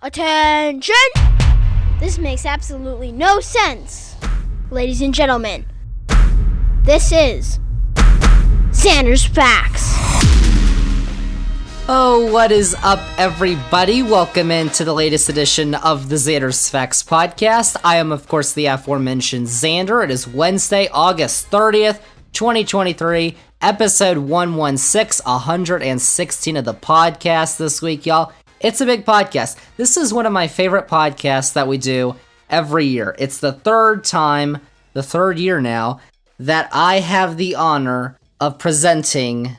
Attention! This makes absolutely no sense. Ladies and gentlemen, this is Zander's Facts. Oh, what is up, everybody? Welcome into the latest edition of the Zander's Facts podcast. I am, of course, the aforementioned Zander. It is Wednesday, August 30th, 2023, episode 116 of the podcast this week, y'all. It's a big podcast. This is one of my favorite podcasts that we do every year. It's the third year now, that I have the honor of presenting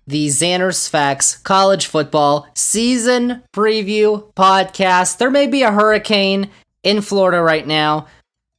the Zander's Facts College Football Season Preview podcast. There may be a hurricane in Florida right now.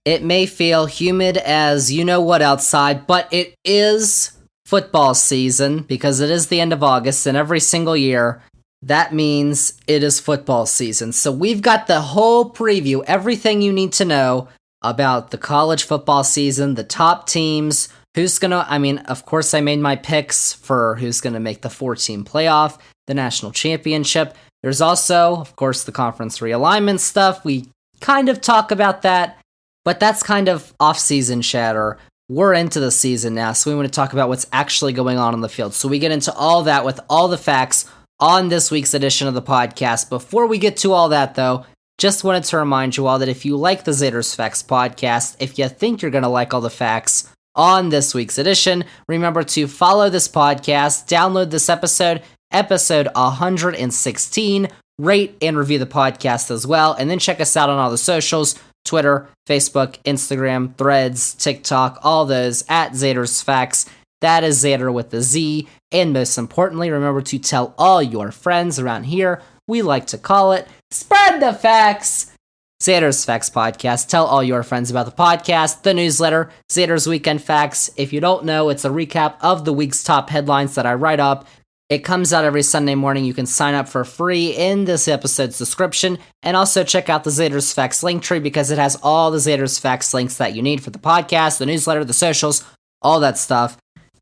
It may feel humid as you know what outside, but it is football season because it is the end of August, and every single year, that means it is football season. So we've got the whole preview, everything you need to know about the college football season, the top teams, of course I made my picks for who's going to make the 4-team playoff, the national championship. There's also, of course, the conference realignment stuff. We kind of talk about that, but that's kind of off-season chatter. We're into the season now, so we want to talk about what's actually going on the field. So we get into all that with all the facts on this week's edition of the podcast. Before we get to all that, though, just wanted to remind you all that if you like the Zander's Facts podcast, if you think you're going to like all the facts on this week's edition, remember to follow this podcast, download this episode 116, rate and review the podcast as well, and then check us out on all the socials, Twitter, Facebook, Instagram, Threads, TikTok, all those at Zander's Facts. That is Zander with the Z. And most importantly, remember to tell all your friends around here. We like to call it Spread the Facts. Zander's Facts Podcast. Tell all your friends about the podcast, the newsletter, Zander's Weekend Facts. If you don't know, it's a recap of the week's top headlines that I write up. It comes out every Sunday morning. You can sign up for free in this episode's description. And also check out the Zander's Facts link tree because it has all the Zander's Facts links that you need for the podcast, the newsletter, the socials, all that stuff.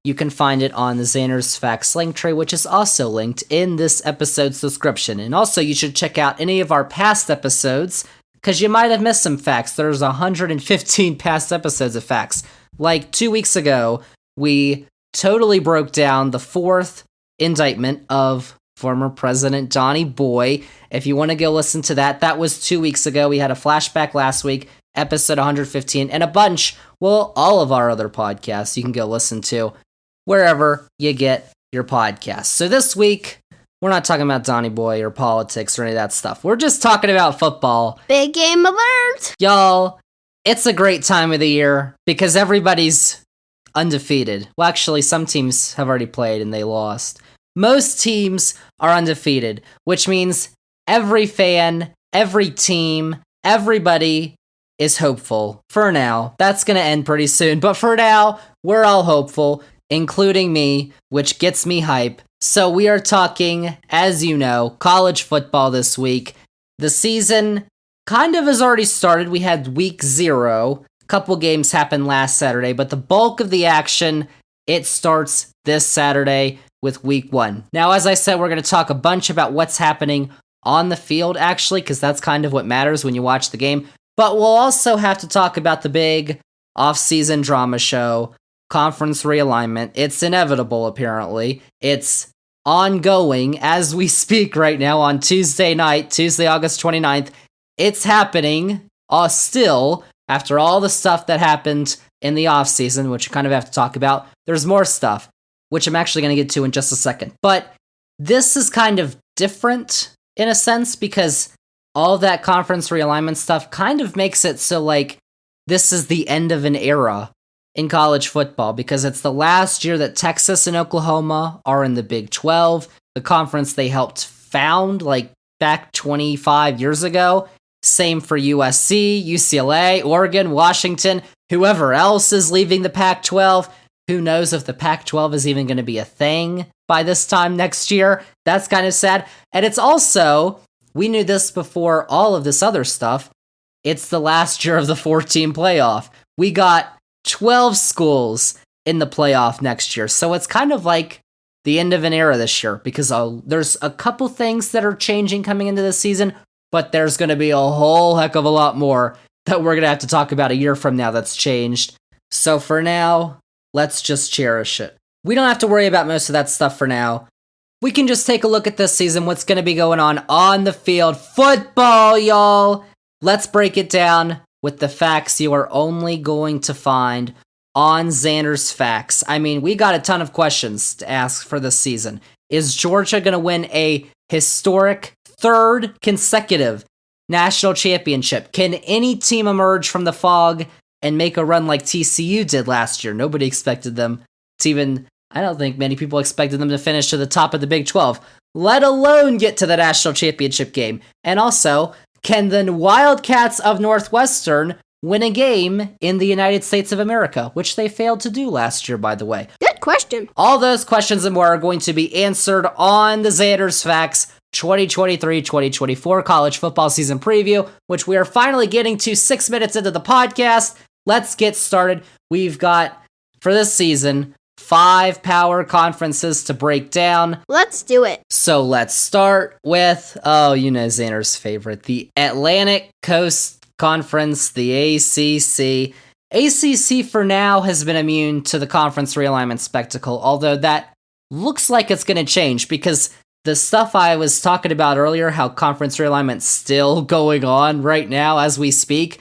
You can find it on the Zander's Facts link tree, which is also linked in this episode's description. And also, you should check out any of our past episodes, because you might have missed some facts. There's 115 past episodes of facts. Like 2 weeks ago, we totally broke down the 4th indictment of former President Donnie Boy. If you want to go listen to that, that was 2 weeks ago. We had a flashback last week, episode 115, and a bunch, all of our other podcasts you can go listen to wherever you get your podcasts. So this week, we're not talking about Donnie Boy or politics or any of that stuff. We're just talking about football. Big game alert! Y'all, it's a great time of the year because everybody's undefeated. Well, actually, some teams have already played and they lost. Most teams are undefeated, which means every fan, every team, everybody is hopeful. For now. That's going to end pretty soon. But for now, we're all hopeful, including me, which gets me hype. So we are talking, as you know, college football this week. The season kind of has already started. We had week 0. A couple games happened last Saturday, but the bulk of the action, it starts this Saturday with week 1. Now, as I said, we're going to talk a bunch about what's happening on the field, actually, because that's kind of what matters when you watch the game. But we'll also have to talk about the big off-season drama show, conference realignment. It's inevitable, apparently. It's ongoing as we speak right now on Tuesday night, Tuesday, August 29th. It's happening still after all the stuff that happened in the off-season, which we kind of have to talk about. There's more stuff, which I'm actually going to get to in just a second. But this is kind of different in a sense because all that conference realignment stuff kind of makes it so like this is the end of an era in college football because it's the last year that Texas and Oklahoma are in the Big 12, the conference they helped found like back 25 years ago. Same for USC, UCLA, Oregon, Washington, whoever else is leaving the Pac-12. Who knows if the Pac-12 is even going to be a thing by this time next year. That's kind of sad. And it's also, we knew this before all of this other stuff, it's the last year of the 4-team playoff. We got 12 schools in the playoff next year. So it's kind of like the end of an era this year because there's a couple things that are changing coming into this season, but there's going to be a whole heck of a lot more that we're going to have to talk about a year from now that's changed. So for now, let's just cherish it. We don't have to worry about most of that stuff for now. We can just take a look at this season, what's going to be going on the field. Football, y'all! Let's break it down with the facts you are only going to find on Zander's Facts. I mean, we got a ton of questions to ask for this season. Is Georgia going to win a historic third consecutive national championship? Can any team emerge from the fog and make a run like TCU did last year? Nobody expected them to even, I don't think many people expected them to finish to the top of the Big 12, let alone get to the national championship game. And also, can the Wildcats of Northwestern win a game in the United States of America, which they failed to do last year, by the way? Good question. All those questions and more are going to be answered on the Zander's Facts 2023-2024 college football season preview, which we are finally getting to 6 minutes into the podcast. Let's get started. We've got, for this season, 5 power conferences to break down. Let's do it. So let's start with, Zander's favorite, the Atlantic Coast Conference, the ACC. ACC for now has been immune to the conference realignment spectacle, although that looks like it's going to change because the stuff I was talking about earlier, how conference realignment's still going on right now as we speak,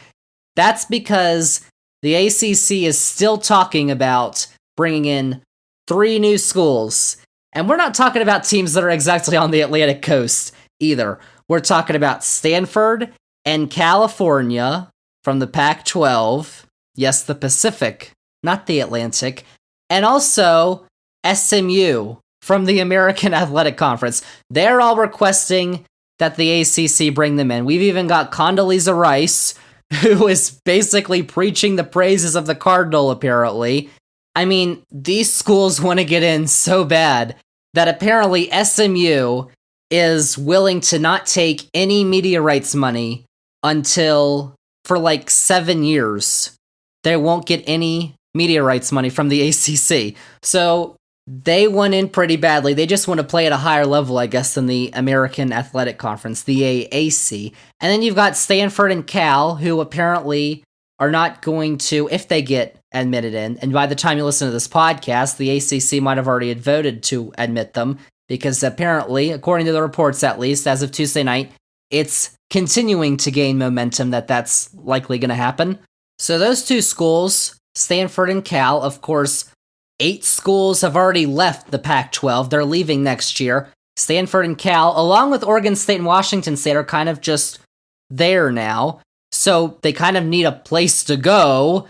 that's because the ACC is still talking about bringing in 3 new schools. And we're not talking about teams that are exactly on the Atlantic coast either. We're talking about Stanford and California from the Pac-12. Yes, the Pacific, not the Atlantic. And also SMU from the American Athletic Conference. They're all requesting that the ACC bring them in. We've even got Condoleezza Rice, who is basically preaching the praises of the Cardinal, apparently. I mean, these schools want to get in so bad that apparently SMU is willing to not take any media rights money until, for like 7 years, they won't get any media rights money from the ACC. So they went in pretty badly. They just want to play at a higher level, I guess, than the American Athletic Conference, the AAC. And then you've got Stanford and Cal, who apparently are not going to, if they get admitted in, and by the time you listen to this podcast, the ACC might have already voted to admit them, because apparently, according to the reports at least, as of Tuesday night, it's continuing to gain momentum that that's likely going to happen. So those 2 schools, Stanford and Cal, of course, 8 schools have already left the Pac-12. They're leaving next year. Stanford and Cal, along with Oregon State and Washington State, are kind of just there now. So they kind of need a place to go,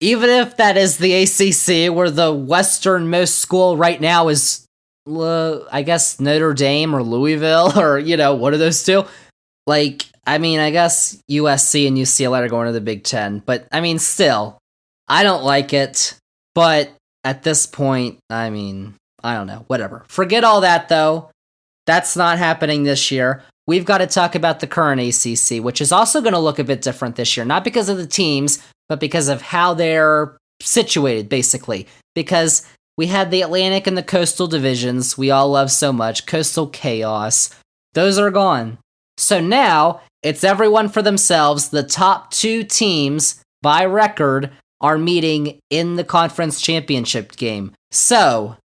even if that is the ACC, where the westernmost school right now is, I guess, Notre Dame or Louisville, or, one of those 2. Like, I mean, I guess USC and UCLA are going to the Big Ten, but, I mean, still, I don't like it, but at this point, I mean, I don't know, whatever. Forget all that, though. That's not happening this year. We've got to talk about the current ACC, which is also going to look a bit different this year, not because of the teams, but because of how they're situated, basically. Because we had the Atlantic and the Coastal divisions we all love so much, Coastal Chaos. Those are gone. So now, it's everyone for themselves. The top 2 teams, by record, are meeting in the conference championship game. So,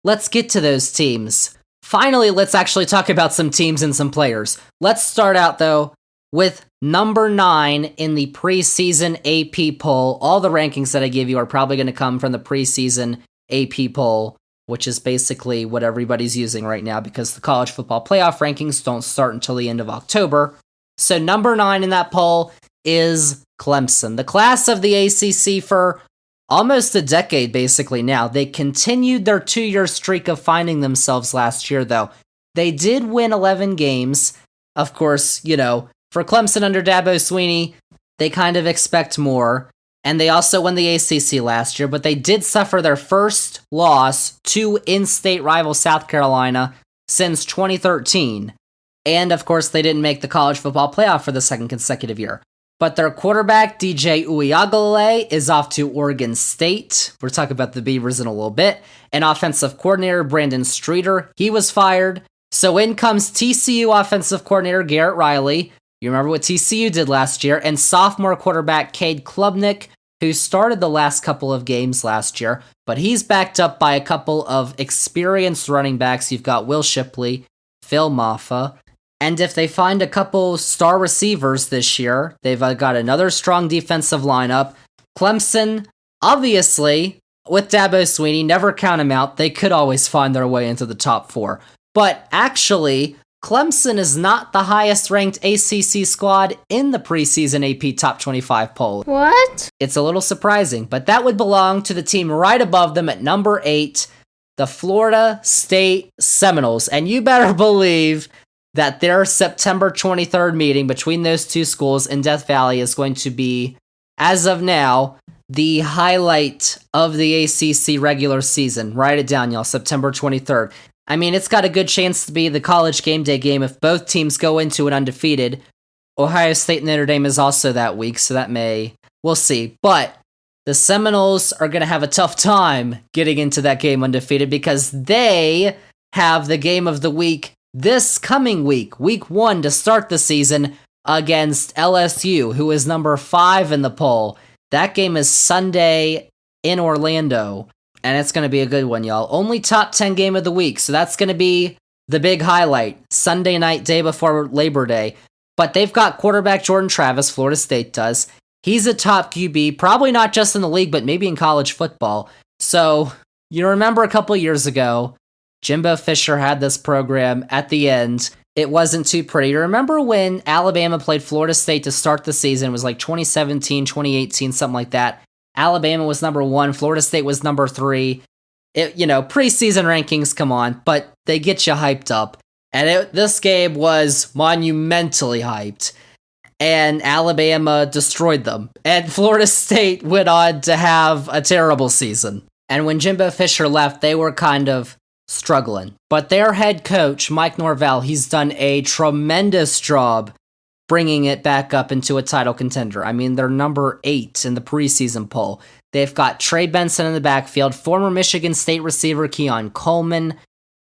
let's get to those teams. Finally, let's actually talk about some teams and some players. Let's start out, though, with number 9 in the preseason AP poll. All the rankings that I give you are probably going to come from the preseason AP poll, which is basically what everybody's using right now because the college football playoff rankings don't start until the end of October. So number 9 in that poll is Clemson, the class of the ACC for almost a decade, basically now. They continued their 2-year streak of finding themselves last year, though. They did win 11 games. Of course, for Clemson under Dabo Swinney, they kind of expect more. And they also won the ACC last year, but they did suffer their first loss to in-state rival South Carolina since 2013. And, of course, they didn't make the college football playoff for the second consecutive year. But their quarterback, DJ Uiagalelei, is off to Oregon State. We're talking about the Beavers in a little bit. And offensive coordinator, Brandon Streeter, he was fired. So in comes TCU offensive coordinator, Garrett Riley, You remember what TCU did last year, and sophomore quarterback Cade Klubnik, who started the last couple of games last year, but he's backed up by a couple of experienced running backs. You've got Will Shipley, Phil Maffa, and if they find a couple star receivers this year, they've got another strong defensive lineup. Clemson, obviously, with Dabo Swinney, never count them out. They could always find their way into the top 4. But actually, Clemson is not the highest ranked ACC squad in the preseason AP Top 25 poll. What? It's a little surprising, but that would belong to the team right above them at number 8, the Florida State Seminoles. And you better believe that their September 23rd meeting between those two schools in Death Valley is going to be, as of now, the highlight of the ACC regular season. Write it down, y'all, September 23rd. I mean, it's got a good chance to be the college game day game if both teams go into it undefeated. Ohio State and Notre Dame is also that week, so we'll see. But the Seminoles are going to have a tough time getting into that game undefeated because they have the game of the week this coming week 1 to start the season against LSU, who is number 5 in the poll. That game is Sunday in Orlando, and it's going to be a good one, y'all. Only top 10 game of the week, so that's going to be the big highlight. Sunday night, day before Labor Day. But they've got quarterback Jordan Travis, Florida State does. He's a top QB, probably not just in the league, but maybe in college football. So, you remember a couple years ago, Jimbo Fisher had this program at the end. It wasn't too pretty. Remember when Alabama played Florida State to start the season? It was like 2017, 2018, something like that. Alabama was number 1. Florida State was number 3. Preseason rankings, come on, but they get you hyped up. And this game was monumentally hyped. And Alabama destroyed them. And Florida State went on to have a terrible season. And when Jimbo Fisher left, they were kind of struggling. But their head coach, Mike Norvell, he's done a tremendous job bringing it back up into a title contender. I mean, they're number 8 in the preseason poll. They've got Trey Benson in the backfield, former Michigan State receiver Keon Coleman.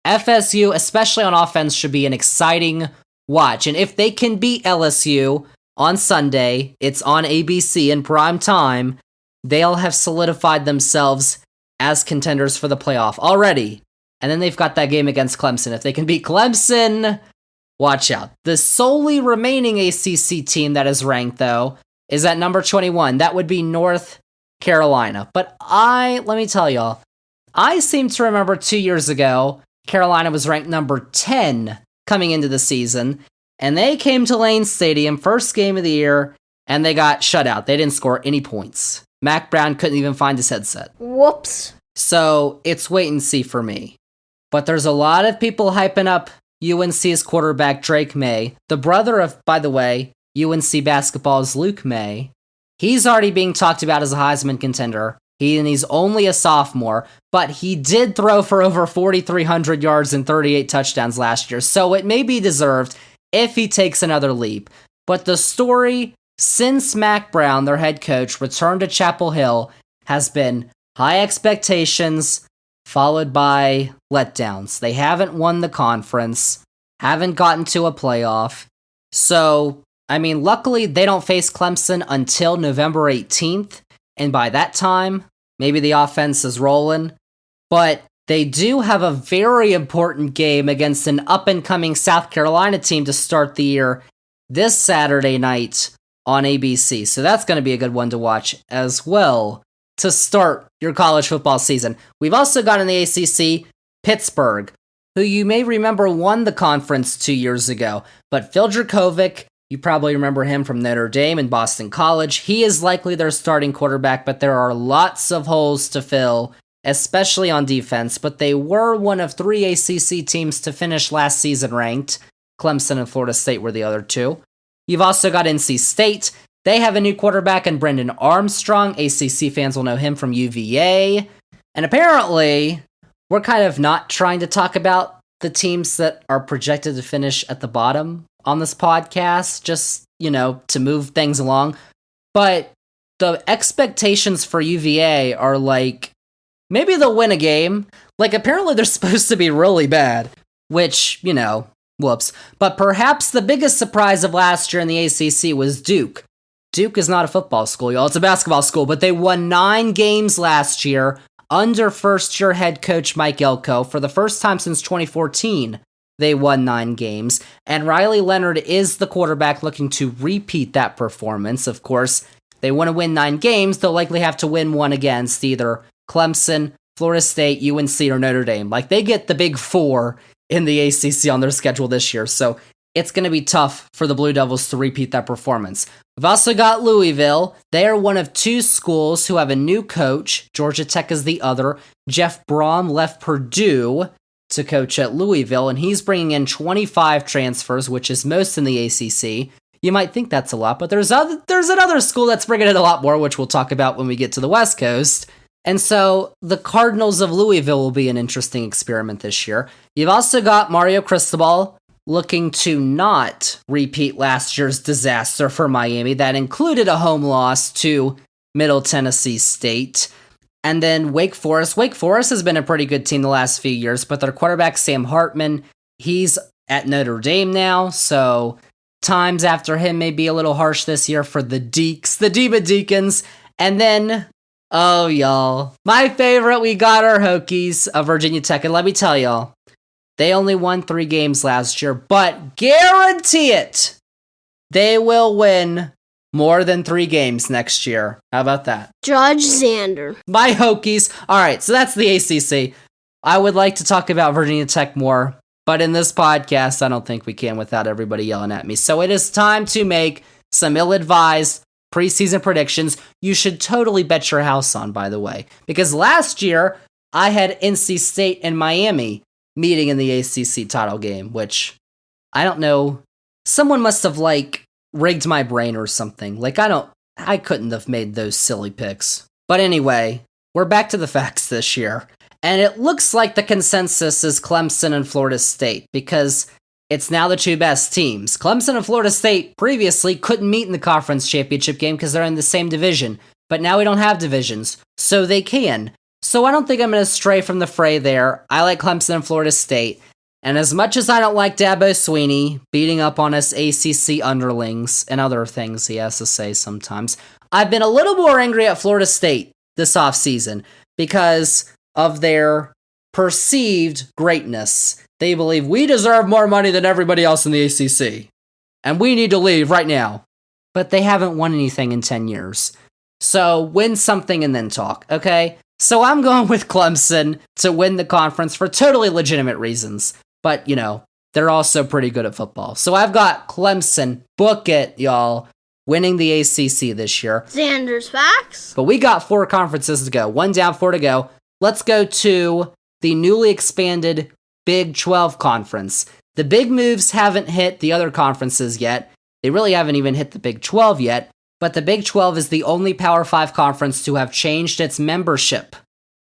FSU, especially on offense, should be an exciting watch. And if they can beat LSU on Sunday, it's on ABC in prime time, they'll have solidified themselves as contenders for the playoff already. And then they've got that game against Clemson. If they can beat Clemson, watch out. The solely remaining ACC team that is ranked, though, is at number 21. That would be North Carolina. But let me tell y'all, I seem to remember 2 years ago, Carolina was ranked number 10 coming into the season, and they came to Lane Stadium, first game of the year, and they got shut out. They didn't score any points. Mac Brown couldn't even find his headset. Whoops. So it's wait and see for me. But there's a lot of people hyping up UNC's quarterback Drake May. The brother of, by the way, UNC basketball's Luke May. He's already being talked about as a Heisman contender. He's only a sophomore, but he did throw for over 4,300 yards and 38 touchdowns last year, so it may be deserved if he takes another leap. But the story since Mac Brown, their head coach, returned to Chapel Hill has been high expectations followed by letdowns. They haven't won the conference, haven't gotten to a playoff. So, luckily they don't face Clemson until November 18th, and by that time, maybe the offense is rolling. But they do have a very important game against an up-and-coming South Carolina team to start the year this Saturday night on ABC. So that's going to be a good one to watch as well to start your college football season. We've also got in the ACC, Pittsburgh, who you may remember won the conference 2 years ago. But Phil Dracovic, you probably remember him from Notre Dame and Boston College. He is likely their starting quarterback, but there are lots of holes to fill, especially on defense. But they were one of 3 ACC teams to finish last season ranked. Clemson and Florida State were the other 2. You've also got NC State. They have a new quarterback in Brendan Armstrong. ACC fans will know him from UVA. And apparently, we're kind of not trying to talk about the teams that are projected to finish at the bottom on this podcast, just, to move things along. But the expectations for UVA are like, maybe they'll win a game. Like, apparently they're supposed to be really bad, which, Whoops. But perhaps the biggest surprise of last year in the ACC was Duke. Duke is not a football school, y'all. It's a basketball school, but they won 9 games last year under first-year head coach Mike Elko. For the first time since 2014, they won 9 games. And Riley Leonard is the quarterback looking to repeat that performance. Of course, they want to win 9 games. They'll likely have to win one against either Clemson, Florida State, UNC, or Notre Dame. Like, they get the big 4 in the ACC on their schedule this year. So it's going to be tough for the Blue Devils to repeat that performance. We've also got Louisville. They are one of 2 schools who have a new coach. Georgia Tech is the other. Jeff Brom left Purdue to coach at Louisville, and he's bringing in 25 transfers, which is most in the ACC. You might think that's a lot, but there's another school that's bringing in a lot more, which we'll talk about when we get to the West Coast. And so the Cardinals of Louisville will be an interesting experiment this year. You've also got Mario Cristobal looking to not repeat last year's disaster for Miami. That included a home loss to Middle Tennessee State. And then Wake Forest. Wake Forest has been a pretty good team the last few years, but their quarterback, Sam Hartman, he's at Notre Dame now, so times after him may be a little harsh this year for the Deeks, the Diva Deacons. And then, oh, y'all, my favorite, we got our Hokies of Virginia Tech. And let me tell y'all, they only won 3 games last year, but guarantee it, they will win more than 3 games next year. How about that? Judge Zander. My Hokies. All right, so that's the ACC. I would like to talk about Virginia Tech more, but in this podcast, I don't think we can without everybody yelling at me. So it is time to make some ill-advised preseason predictions you should totally bet your house on, by the way. Because last year, I had NC State and Miami meeting in the ACC title game, which, I don't know, someone must have, rigged my brain or something. I couldn't have made those silly picks. But anyway, we're back to the facts this year. And it looks like the consensus is Clemson and Florida State, because it's now the 2 best teams. Clemson and Florida State previously couldn't meet in the conference championship game because they're in the same division. But now we don't have divisions, so they can. So I don't think I'm going to stray from the fray there. I like Clemson and Florida State. And as much as I don't like Dabo Swinney beating up on us ACC underlings and other things he has to say sometimes, I've been a little more angry at Florida State this offseason because of their perceived greatness. They believe we deserve more money than everybody else in the ACC, and we need to leave right now. But they haven't won anything in 10 years. So win something and then talk, okay? So I'm going with Clemson to win the conference for totally legitimate reasons. But, they're also pretty good at football. So I've got Clemson, book it, y'all, winning the ACC this year. Zander's facts. But we got 4 conferences to go. 1 down, 4 to go. Let's go to the newly expanded Big 12 conference. The big moves haven't hit the other conferences yet. They really haven't even hit the Big 12 yet. But the Big 12 is the only Power 5 conference to have changed its membership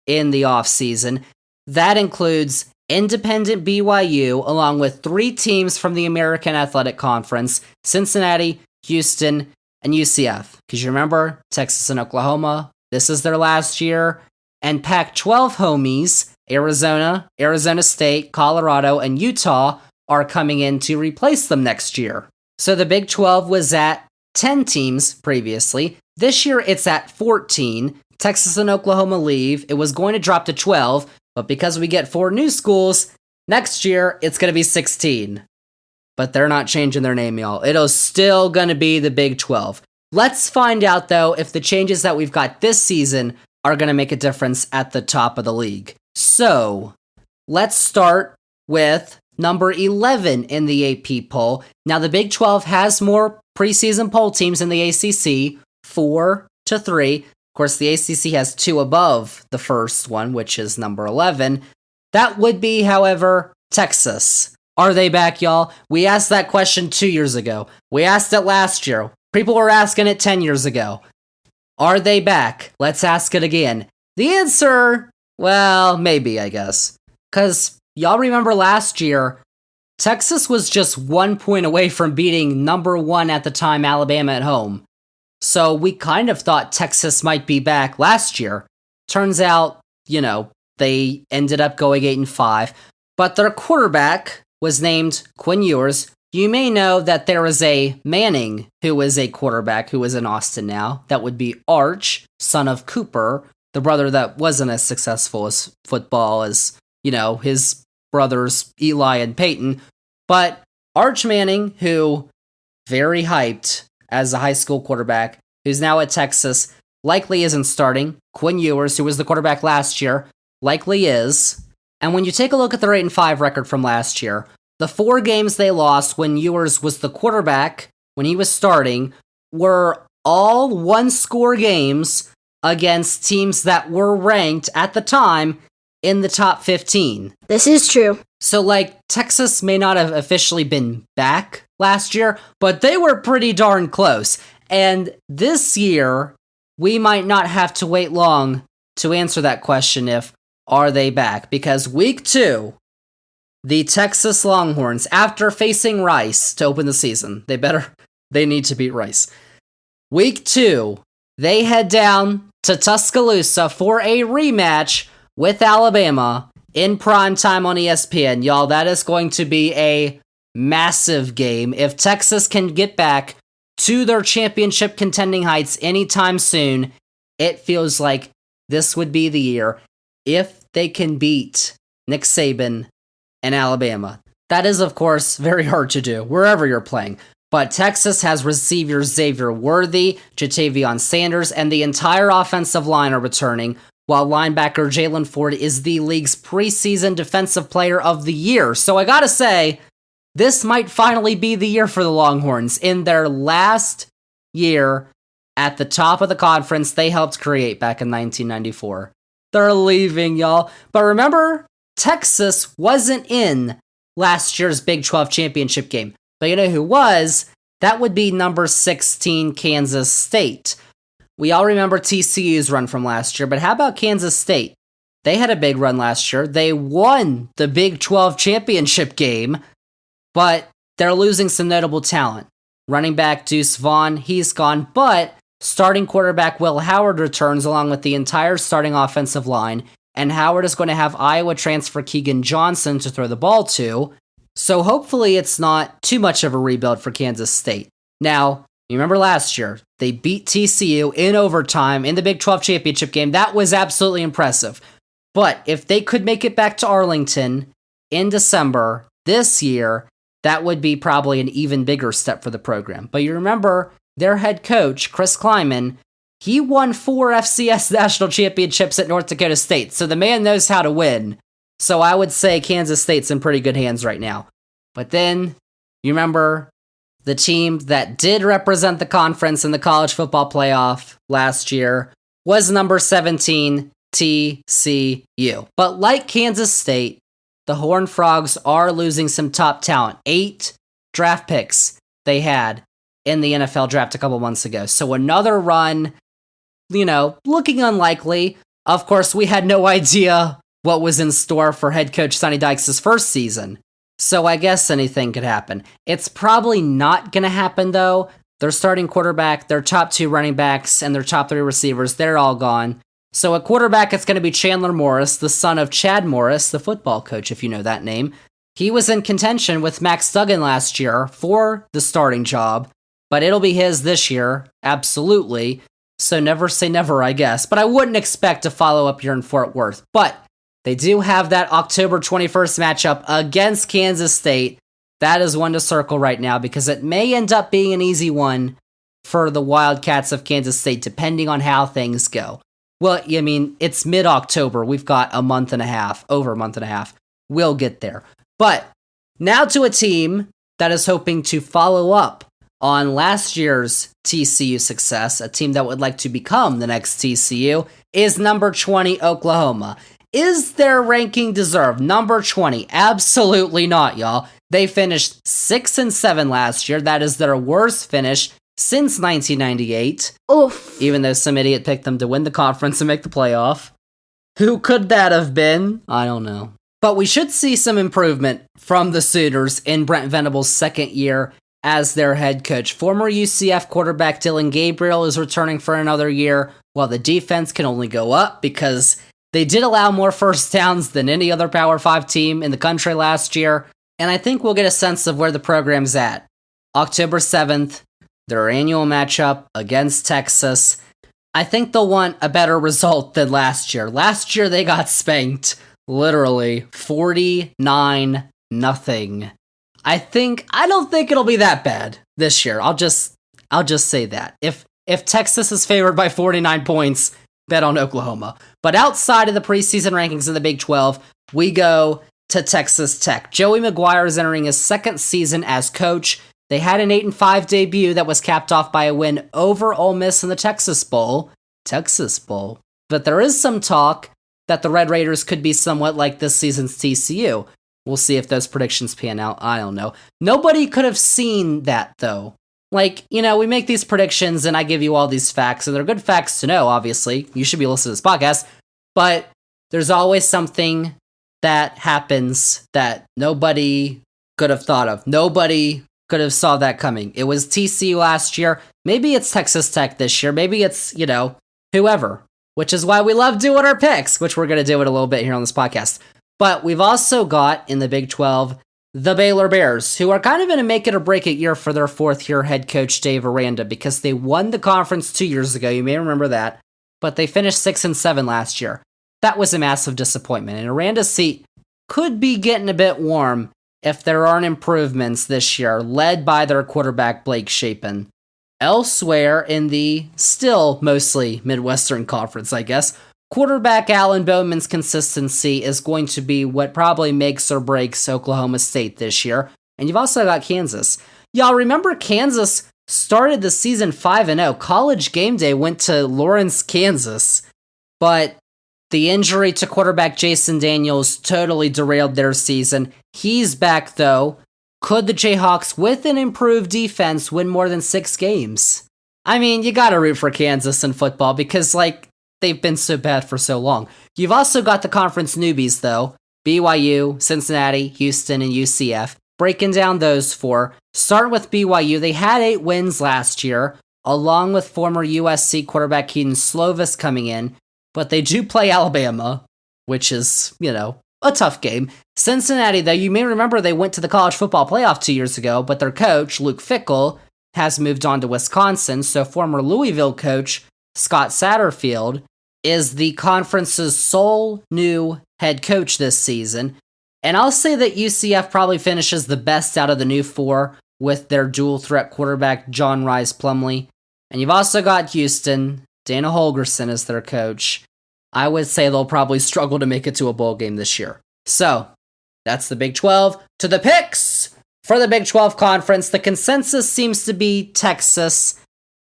in the offseason. That includes independent BYU, along with 3 teams from the American Athletic Conference, Cincinnati, Houston, and UCF. Because you remember, Texas and Oklahoma, this is their last year. And Pac-12 homies, Arizona, Arizona State, Colorado, and Utah are coming in to replace them next year. So the Big 12 was at 10 teams previously. This year it's at 14. Texas and Oklahoma leave. It was going to drop to 12, but because we get 4 new schools, next year it's going to be 16. But they're not changing their name, y'all. It'll still going to be the Big 12. Let's find out, though, if the changes that we've got this season are going to make a difference at the top of the league. So, let's start with number 11 in the AP poll. Now, the Big 12 has more preseason poll teams in the ACC, 4-3. Of course, the ACC has 2 above the first one, which is number 11. That would be, however, Texas. Are they back, y'all? We asked that question 2 years ago. We asked it last year. People were asking it 10 years ago. Are they back? Let's ask it again. The answer, well, maybe, I guess. Because y'all remember last year, Texas was just 1 point away from beating number 1 at the time, Alabama at home. So we kind of thought Texas might be back last year. Turns out, they ended up going 8-5. But their quarterback was named Quinn Ewers. You may know that there is a Manning who is a quarterback who is in Austin now. That would be Arch, son of Cooper, the brother that wasn't as successful as football as, his brothers Eli and Peyton. But Arch Manning, who very hyped as a high school quarterback, who's now at Texas, likely isn't starting. Quinn Ewers, who was the quarterback last year, likely is. And when you take a look at their 8-5 record from last year, the 4 games they lost when Ewers was the quarterback, when he was starting, were all one-score games against teams that were ranked at the time in the top 15. This is true. So, Texas may not have officially been back last year, but they were pretty darn close. And this year, we might not have to wait long to answer that question are they back? Because week 2, the Texas Longhorns, after facing Rice to open the season, they need to beat Rice. Week 2, they head down to Tuscaloosa for a rematch with Alabama in prime time on ESPN. Y'all, that is going to be a massive game. If Texas can get back to their championship contending heights anytime soon, it feels like this would be the year if they can beat Nick Saban and Alabama. That is, of course, very hard to do wherever you're playing. But Texas has receivers Xavier Worthy, Jatavion Sanders, and the entire offensive line are returning, while linebacker Jalen Ford is the league's preseason defensive player of the year. So I gotta say, this might finally be the year for the Longhorns. In their last year at the top of the conference they helped create back in 1994. They're leaving, y'all. But remember, Texas wasn't in last year's Big 12 championship game. But you know who was? That would be number 16 Kansas State. We all remember TCU's run from last year, but how about Kansas State? They had a big run last year. They won the Big 12 championship game, but they're losing some notable talent. Running back Deuce Vaughn, he's gone, but starting quarterback Will Howard returns along with the entire starting offensive line, and Howard is going to have Iowa transfer Keegan Johnson to throw the ball to, so hopefully it's not too much of a rebuild for Kansas State. Now, you remember last year, they beat TCU in overtime in the Big 12 championship game. That was absolutely impressive. But if they could make it back to Arlington in December this year, that would be probably an even bigger step for the program. But you remember, their head coach, Chris Kleiman, he won 4 FCS national championships at North Dakota State, so the man knows how to win. So I would say Kansas State's in pretty good hands right now. But then, you remember, the team that did represent the conference in the college football playoff last year was number 17, TCU. But like Kansas State, the Horned Frogs are losing some top talent. 8 draft picks they had in the NFL draft a couple months ago. So another run, looking unlikely. Of course, we had no idea what was in store for head coach Sonny Dykes' first season. So I guess anything could happen. It's probably not going to happen, though. Their starting quarterback, their top 2 running backs, and their top 3 receivers, they're all gone. So at quarterback, it's going to be Chandler Morris, the son of Chad Morris, the football coach, if you know that name. He was in contention with Max Duggan last year for the starting job, but it'll be his this year, absolutely. So never say never, I guess. But I wouldn't expect to follow up here in Fort Worth. But they do have that October 21st matchup against Kansas State. That is one to circle right now because it may end up being an easy one for the Wildcats of Kansas State, depending on how things go. Well, I mean, it's mid-October. We've got over a month and a half. We'll get there. But now to a team that is hoping to follow up on last year's TCU success, a team that would like to become the next TCU, is number 20 Oklahoma. Is their ranking deserved? Number 20? Absolutely not, y'all. They finished 6-7 last year. That is their worst finish since 1998. Oof. Even though some idiot picked them to win the conference and make the playoff. Who could that have been? I don't know. But we should see some improvement from the Sooners in Brent Venables' second year as their head coach. Former UCF quarterback Dylan Gabriel is returning for another year, while the defense can only go up because they did allow more first downs than any other Power 5 team in the country last year. And I think we'll get a sense of where the program's at. October 7th, their annual matchup against Texas. I think they'll want a better result than last year. Last year, they got spanked, literally, 49-0. I don't think it'll be that bad this year. I'll just say that. If Texas is favored by 49 points, bet on Oklahoma. But outside of the preseason rankings in the Big 12, we go to Texas Tech. Joey McGuire is entering his second season as coach. They had an 8-5 debut that was capped off by a win over Ole Miss in the Texas Bowl. But there is some talk that the Red Raiders could be somewhat like this season's TCU. We'll see if those predictions pan out. I don't know. Nobody could have seen that, though. We make these predictions and I give you all these facts, and they're good facts to know, obviously. You should be listening to this podcast. But there's always something that happens that nobody could have thought of. Nobody could have saw that coming. It was TCU last year. Maybe it's Texas Tech this year. Maybe it's, whoever. Which is why we love doing our picks, which we're going to do it a little bit here on this podcast. But we've also got, in the Big 12, the Baylor Bears, who are kind of in a make-it-or-break-it year for their fourth-year head coach, Dave Aranda, because they won the conference 2 years ago. You may remember that. But they finished 6-7 last year. That was a massive disappointment. And Aranda's seat could be getting a bit warm if there aren't improvements this year, led by their quarterback, Blake Shapen. Elsewhere in the still mostly Midwestern Conference, I guess, quarterback Alan Bowman's consistency is going to be what probably makes or breaks Oklahoma State this year. And you've also got Kansas. Y'all remember Kansas started the season 5-0. College game day went to Lawrence, Kansas. But the injury to quarterback Jason Daniels totally derailed their season. He's back, though. Could the Jayhawks, with an improved defense, win more than 6 games? I mean, you gotta root for Kansas in football because, they've been so bad for so long. You've also got the conference newbies, though. BYU, Cincinnati, Houston, and UCF. Breaking down those 4. Starting with BYU, they had 8 wins last year, along with former USC quarterback Keaton Slovis coming in. But they do play Alabama, which is, a tough game. Cincinnati, though, you may remember they went to the college football playoff 2 years ago, but their coach, Luke Fickell, has moved on to Wisconsin, so former Louisville coach Scott Satterfield is the conference's sole new head coach this season. And I'll say that UCF probably finishes the best out of the new 4 with their dual threat quarterback John Rice Plumlee. And you've also got Houston. Dana Holgorsen is their coach. I would say they'll probably struggle to make it to a bowl game this year. So, that's the Big 12. To the picks for the Big 12 conference, the consensus seems to be Texas.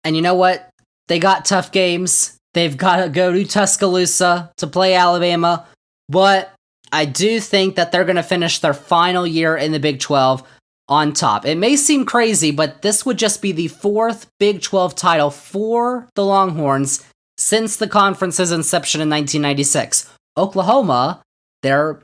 And you know what? They got tough games. They've got to go to Tuscaloosa to play Alabama. But I do think that they're going to finish their final year in the Big 12 on top. It may seem crazy, but this would just be the 4th Big 12 title for the Longhorns since the conference's inception in 1996. Oklahoma, their,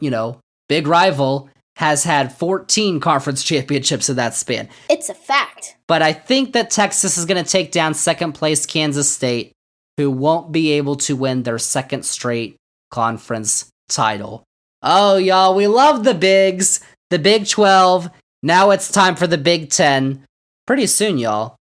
big rival, has had 14 conference championships in that span. It's a fact. But I think that Texas is going to take down second place Kansas State, who won't be able to win their second straight conference title. Oh, y'all, we love the bigs. The Big 12. Now it's time for the Big 10. Pretty soon, y'all.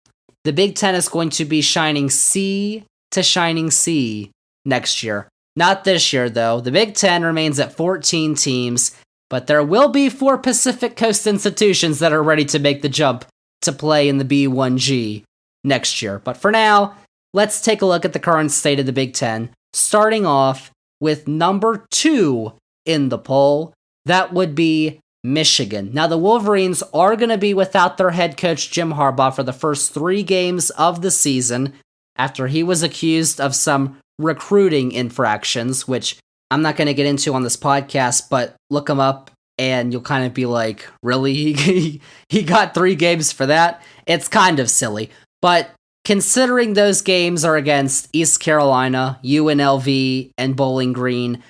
The Big 10 is going to be shining sea to shining sea next year. Not this year, though. The Big 10 remains at 14 teams, but there will be 4 Pacific Coast institutions that are ready to make the jump to play in the B1G next year. But for now, let's take a look at the current state of the Big 10, starting off with number 2 in the poll. That would be Michigan. Now, the Wolverines are going to be without their head coach, Jim Harbaugh, for the first 3 games of the season after he was accused of some recruiting infractions, which I'm not going to get into on this podcast, but look him up and you'll kind of be like, really? He got 3 games for that? It's kind of silly. But considering those games are against East Carolina, UNLV, and Bowling Green,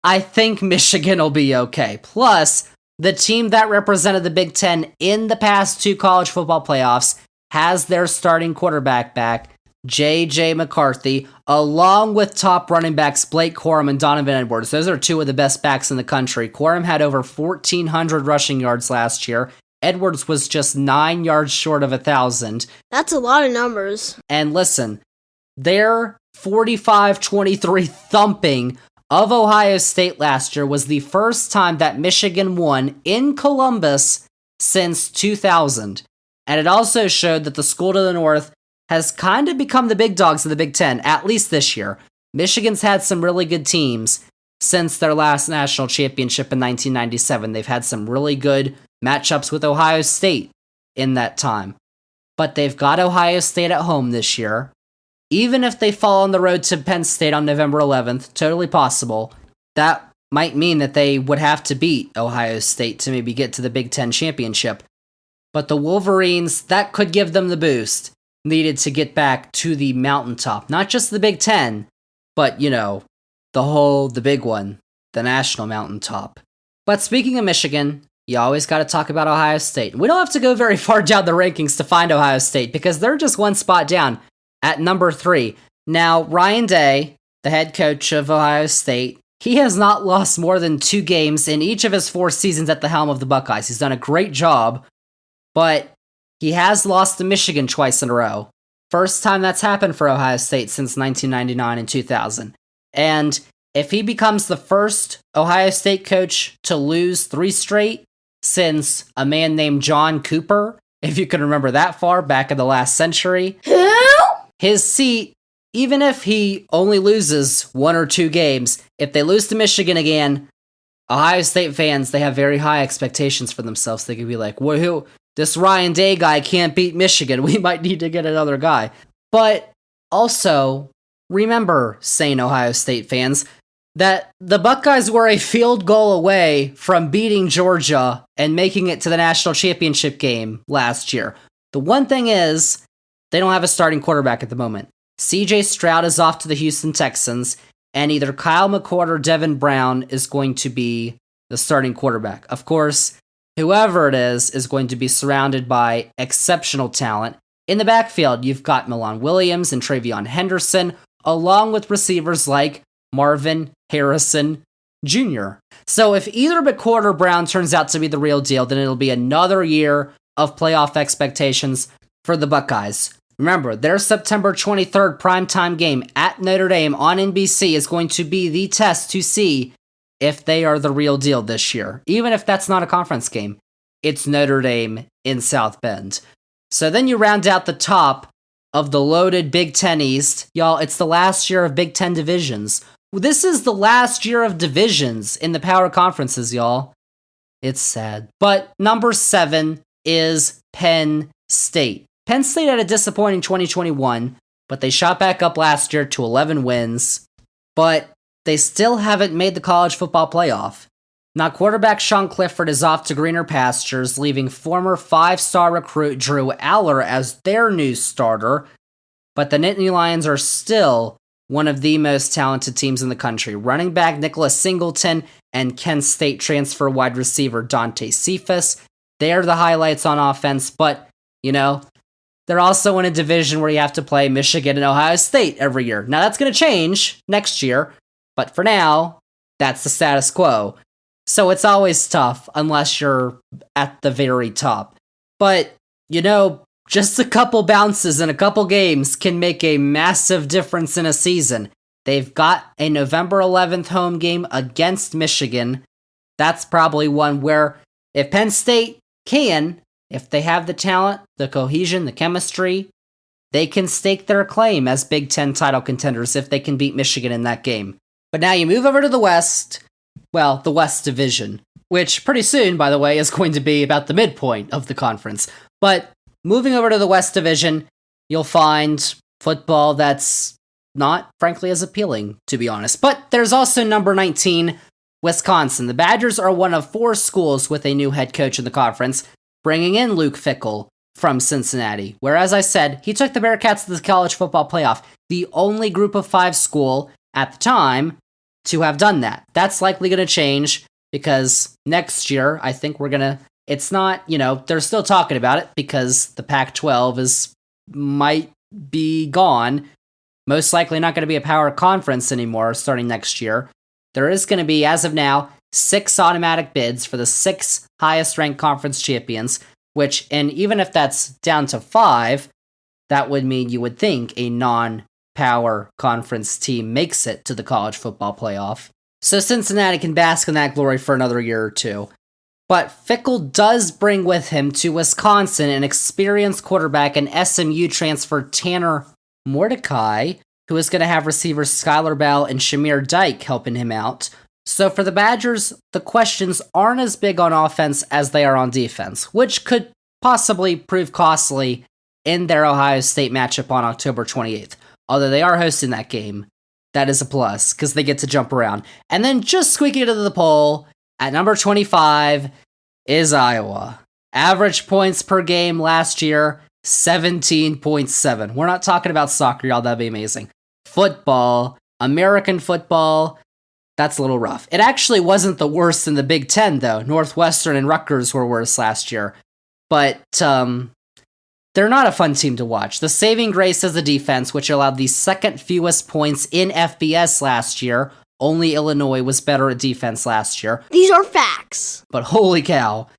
I think Michigan will be okay. Plus, the team that represented the Big 10 in the past 2 college football playoffs has their starting quarterback back. J.J. McCarthy, along with top running backs Blake Corum and Donovan Edwards. Those are two of the best backs in the country. Corum had over 1,400 rushing yards last year. Edwards was just 9 yards short of 1,000. That's a lot of numbers. And listen, their 45-23 thumping of Ohio State last year was the first time that Michigan won in Columbus since 2000. And it also showed that the school to the north has kind of become the big dogs of the Big Ten, at least this year. Michigan's had some really good teams since their last national championship in 1997. They've had some really good matchups with Ohio State in that time. But they've got Ohio State at home this year. Even if they fall on the road to Penn State on November 11th, totally possible, that might mean that they would have to beat Ohio State to maybe get to the Big Ten championship. But the Wolverines, that could give them the boost needed to get back to the mountaintop. Not just the Big Ten, but, the big one, the national mountaintop. But speaking of Michigan, you always got to talk about Ohio State. We don't have to go very far down the rankings to find Ohio State because they're just one spot down at number 3. Now, Ryan Day, the head coach of Ohio State, he has not lost more than 2 games in each of his 4 seasons at the helm of the Buckeyes. He's done a great job, but he has lost to Michigan twice in a row. First time that's happened for Ohio State since 1999 and 2000. And if he becomes the first Ohio State coach to lose 3 straight since a man named John Cooper, if you can remember that far back in the last century, his seat, even if he only loses 1 or 2 games, if they lose to Michigan again, Ohio State fans, they have very high expectations for themselves. They could be like, well, this Ryan Day guy can't beat Michigan. We might need to get another guy. But also, remember, sane Ohio State fans, that the Buckeyes were a field goal away from beating Georgia and making it to the national championship game last year. The one thing is, they don't have a starting quarterback at the moment. CJ Stroud is off to the Houston Texans, and either Kyle McCord or Devin Brown is going to be the starting quarterback. Of course, whoever it is going to be surrounded by exceptional talent. In the backfield, you've got Milan Williams and Travion Henderson, along with receivers like Marvin Harrison Jr. So if either McCord or Brown turns out to be the real deal, then it'll be another year of playoff expectations for the Buckeyes. Remember, their September 23rd primetime game at Notre Dame on NBC is going to be the test to see if they are the real deal this year. Even if that's not a conference game, it's Notre Dame in South Bend. So then you round out the top of the loaded Big Ten East. Y'all, it's the last year of Big Ten divisions. This is the last year of divisions in the power conferences, y'all. It's sad. But number 7 is Penn State. Penn State had a disappointing 2021, but they shot back up last year to 11 wins. But they still haven't made the college football playoff. Now, quarterback Sean Clifford is off to greener pastures, leaving former 5-star recruit Drew Aller as their new starter. But the Nittany Lions are still one of the most talented teams in the country. Running back Nicholas Singleton and Kent State transfer wide receiver Dante Cephas. They're the highlights on offense, but, they're also in a division where you have to play Michigan and Ohio State every year. Now, that's going to change next year, but for now, that's the status quo. So it's always tough unless you're at the very top. But, just a couple bounces in a couple games can make a massive difference in a season. They've got a November 11th home game against Michigan. That's probably one where if Penn State can, if they have the talent, the cohesion, the chemistry, they can stake their claim as Big Ten title contenders if they can beat Michigan in that game. But now you move over to the West, the West Division, which pretty soon, by the way, is going to be about the midpoint of the conference. But moving over to the West Division, you'll find football that's not, frankly, as appealing, to be honest. But there's also number 19, Wisconsin. The Badgers are one of 4 schools with a new head coach in the conference, bringing in Luke Fickell from Cincinnati, where, as I said, he took the Bearcats to the college football playoff, the only group of 5 school at the time to have done that. That's likely going to change because next year, I think it's not, they're still talking about it because the Pac-12 might be gone. Most likely not going to be a power conference anymore starting next year. There is going to be, as of now, 6 automatic bids for the 6 highest ranked conference champions, which, and even if that's down to 5, that would mean you would think a non-power conference team makes it to the college football playoff. So Cincinnati can bask in that glory for another year or two. But Fickell does bring with him to Wisconsin an experienced quarterback and SMU transfer Tanner Mordecai, who is going to have receivers Skylar Bell and Shamir Dyke helping him out. So for the Badgers, the questions aren't as big on offense as they are on defense, which could possibly prove costly in their Ohio State matchup on October 28th. Although they are hosting that game, that is a plus, because they get to jump around. And then just squeaking into the poll, at number 25 is Iowa. Average points per game last year, 17.7. We're not talking about soccer, y'all, that'd be amazing. Football, American football, that's a little rough. It actually wasn't the worst in the Big Ten, though. Northwestern and Rutgers were worse last year. But they're not a fun team to watch. The saving grace is the defense, which allowed the second fewest points in FBS last year. Only Illinois was better at defense last year. These are facts. But holy cow,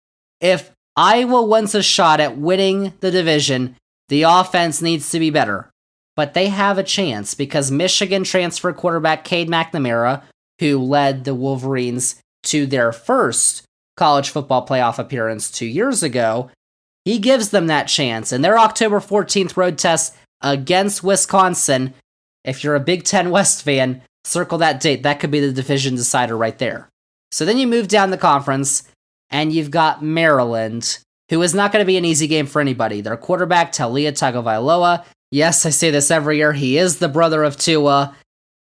if Iowa wants a shot at winning the division, the offense needs to be better. But they have a chance because Michigan transfer quarterback Cade McNamara, who led the Wolverines to their first college football playoff appearance 2 years ago, he gives them that chance. And their October 14th road test against Wisconsin, if you're a Big Ten West fan, circle that date. That could be the division decider right there. So then you move down the conference, and you've got Maryland, who is not going to be an easy game for anybody. Their quarterback, Talia Tagovailoa. Yes, I say this every year. He is the brother of Tua.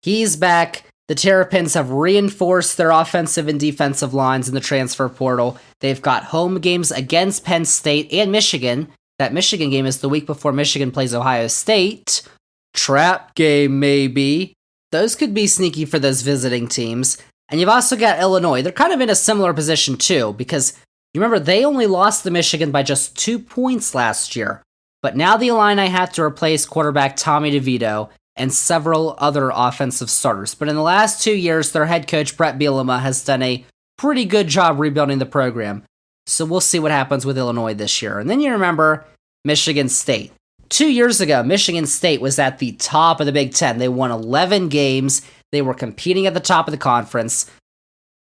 He's back. The Terrapins have reinforced their offensive and defensive lines in the transfer portal. They've got home games against Penn State and Michigan. That Michigan game is the week before Michigan plays Ohio State. Trap game, maybe. Those could be sneaky for those visiting teams. And you've also got Illinois. They're kind of in a similar position, too, because you remember they only lost to Michigan by just 2 points last year. But now the Illini have to replace quarterback Tommy DeVito and several other offensive starters. But in the last 2 years, their head coach, Brett Bielema, has done a pretty good job rebuilding the program. So we'll see what happens with Illinois this year. And then you remember Michigan State. 2 years ago, Michigan State was at the top of the Big Ten. They won 11 games. They were competing at the top of the conference.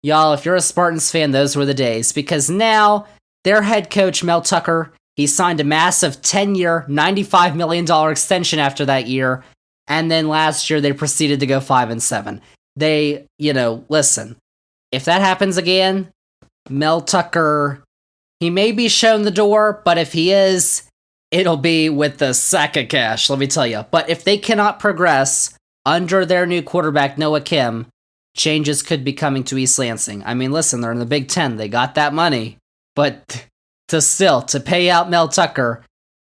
Y'all, if you're a Spartans fan, those were the days. Because now, their head coach, Mel Tucker, he signed a massive 10-year, $95 million extension after that year. And then last year, they proceeded to go 5-7. They, listen, if that happens again, Mel Tucker, he may be shown the door, but if he is, it'll be with the sack of cash, let me tell you. But if they cannot progress under their new quarterback, Noah Kim, changes could be coming to East Lansing. I mean, listen, they're in the Big Ten. They got that money. But to pay out Mel Tucker,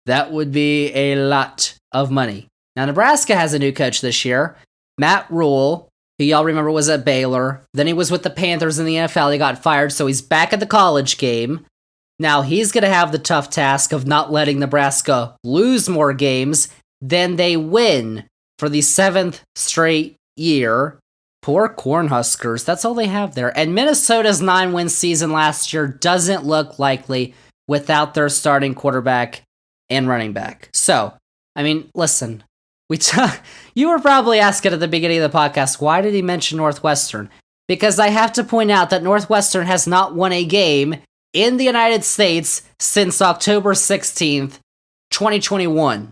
that would be a lot of money. Now, Nebraska has a new coach this year, Matt Rule, who y'all remember was at Baylor. Then he was with the Panthers in the NFL. He got fired, so he's back at the college game. Now, he's going to have the tough task of not letting Nebraska lose more games than they win for the 7th straight year. Poor Cornhuskers, that's all they have there. And Minnesota's 9-win season last year doesn't look likely without their starting quarterback and running back. So, I mean, listen, you were probably asking at the beginning of the podcast, why did he mention Northwestern? Because I have to point out that Northwestern has not won a game in the United States since October 16th, 2021.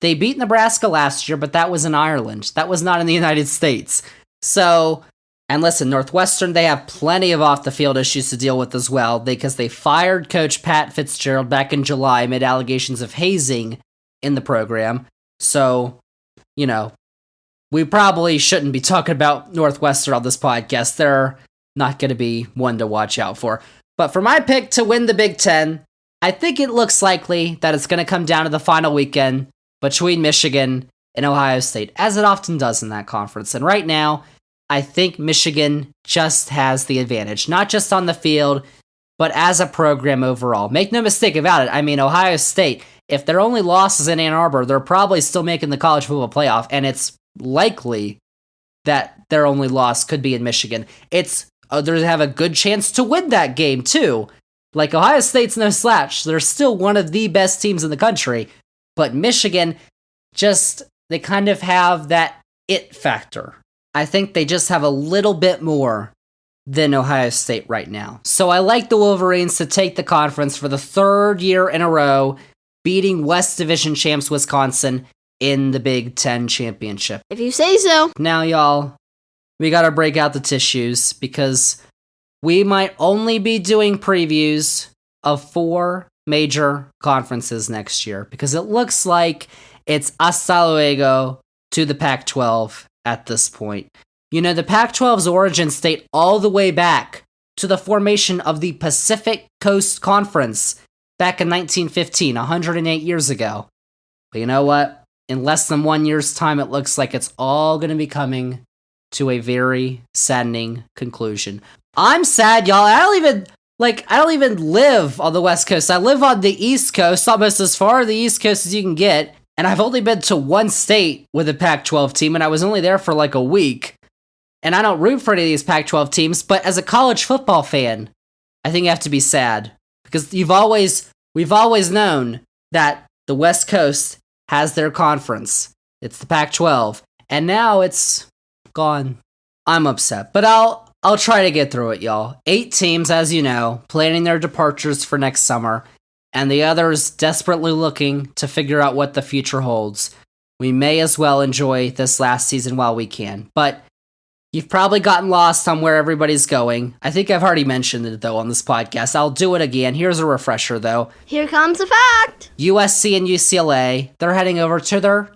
They beat Nebraska last year, but that was in Ireland. That was not in the United States. So, and listen, Northwestern, they have plenty of off-the-field issues to deal with as well, because they fired Coach Pat Fitzgerald back in July amid allegations of hazing in the program. So, we probably shouldn't be talking about Northwestern on this podcast. They're not going to be one to watch out for. But for my pick to win the Big Ten, I think it looks likely that it's going to come down to the final weekend between Michigan and Ohio State, as it often does in that conference. And right now, I think Michigan just has the advantage, not just on the field, but as a program overall. Make no mistake about it. I mean, Ohio State, if their only loss is in Ann Arbor, they're probably still making the college football playoff, and it's likely that their only loss could be in Michigan. They have a good chance to win that game, too. Like, Ohio State's no slouch. They're still one of the best teams in the country, but Michigan they kind of have that it factor. I think they just have a little bit more than Ohio State right now. So I like the Wolverines to take the conference for the third year in a row, beating West Division champs Wisconsin in the Big Ten championship. If you say so. Now, y'all, we gotta break out the tissues because we might only be doing previews of 4 major conferences next year because it looks like it's hasta luego to the Pac-12 at this point. You know, the Pac-12's origins date all the way back to the formation of the Pacific Coast Conference back in 1915, 108 years ago. But you know what? In less than 1 year's time, it looks like it's all going to be coming to a very saddening conclusion. I'm sad, y'all. I don't even live on the West Coast. I live on the East Coast, almost as far the East Coast as you can get. And I've only been to one state with a Pac-12 team, and I was only there for like a week. And I don't root for any of these Pac-12 teams, but as a college football fan, I think you have to be sad. Because we've always known that the West Coast has their conference. It's the Pac-12. And now it's gone. I'm upset. But I'll try to get through it, y'all. 8 teams, as you know, planning their departures for next summer, and the others desperately looking to figure out what the future holds. We may as well enjoy this last season while we can. But you've probably gotten lost on where everybody's going. I think I've already mentioned it, though, on this podcast. I'll do it again. Here's a refresher, though. Here comes the fact. USC and UCLA, they're heading over to their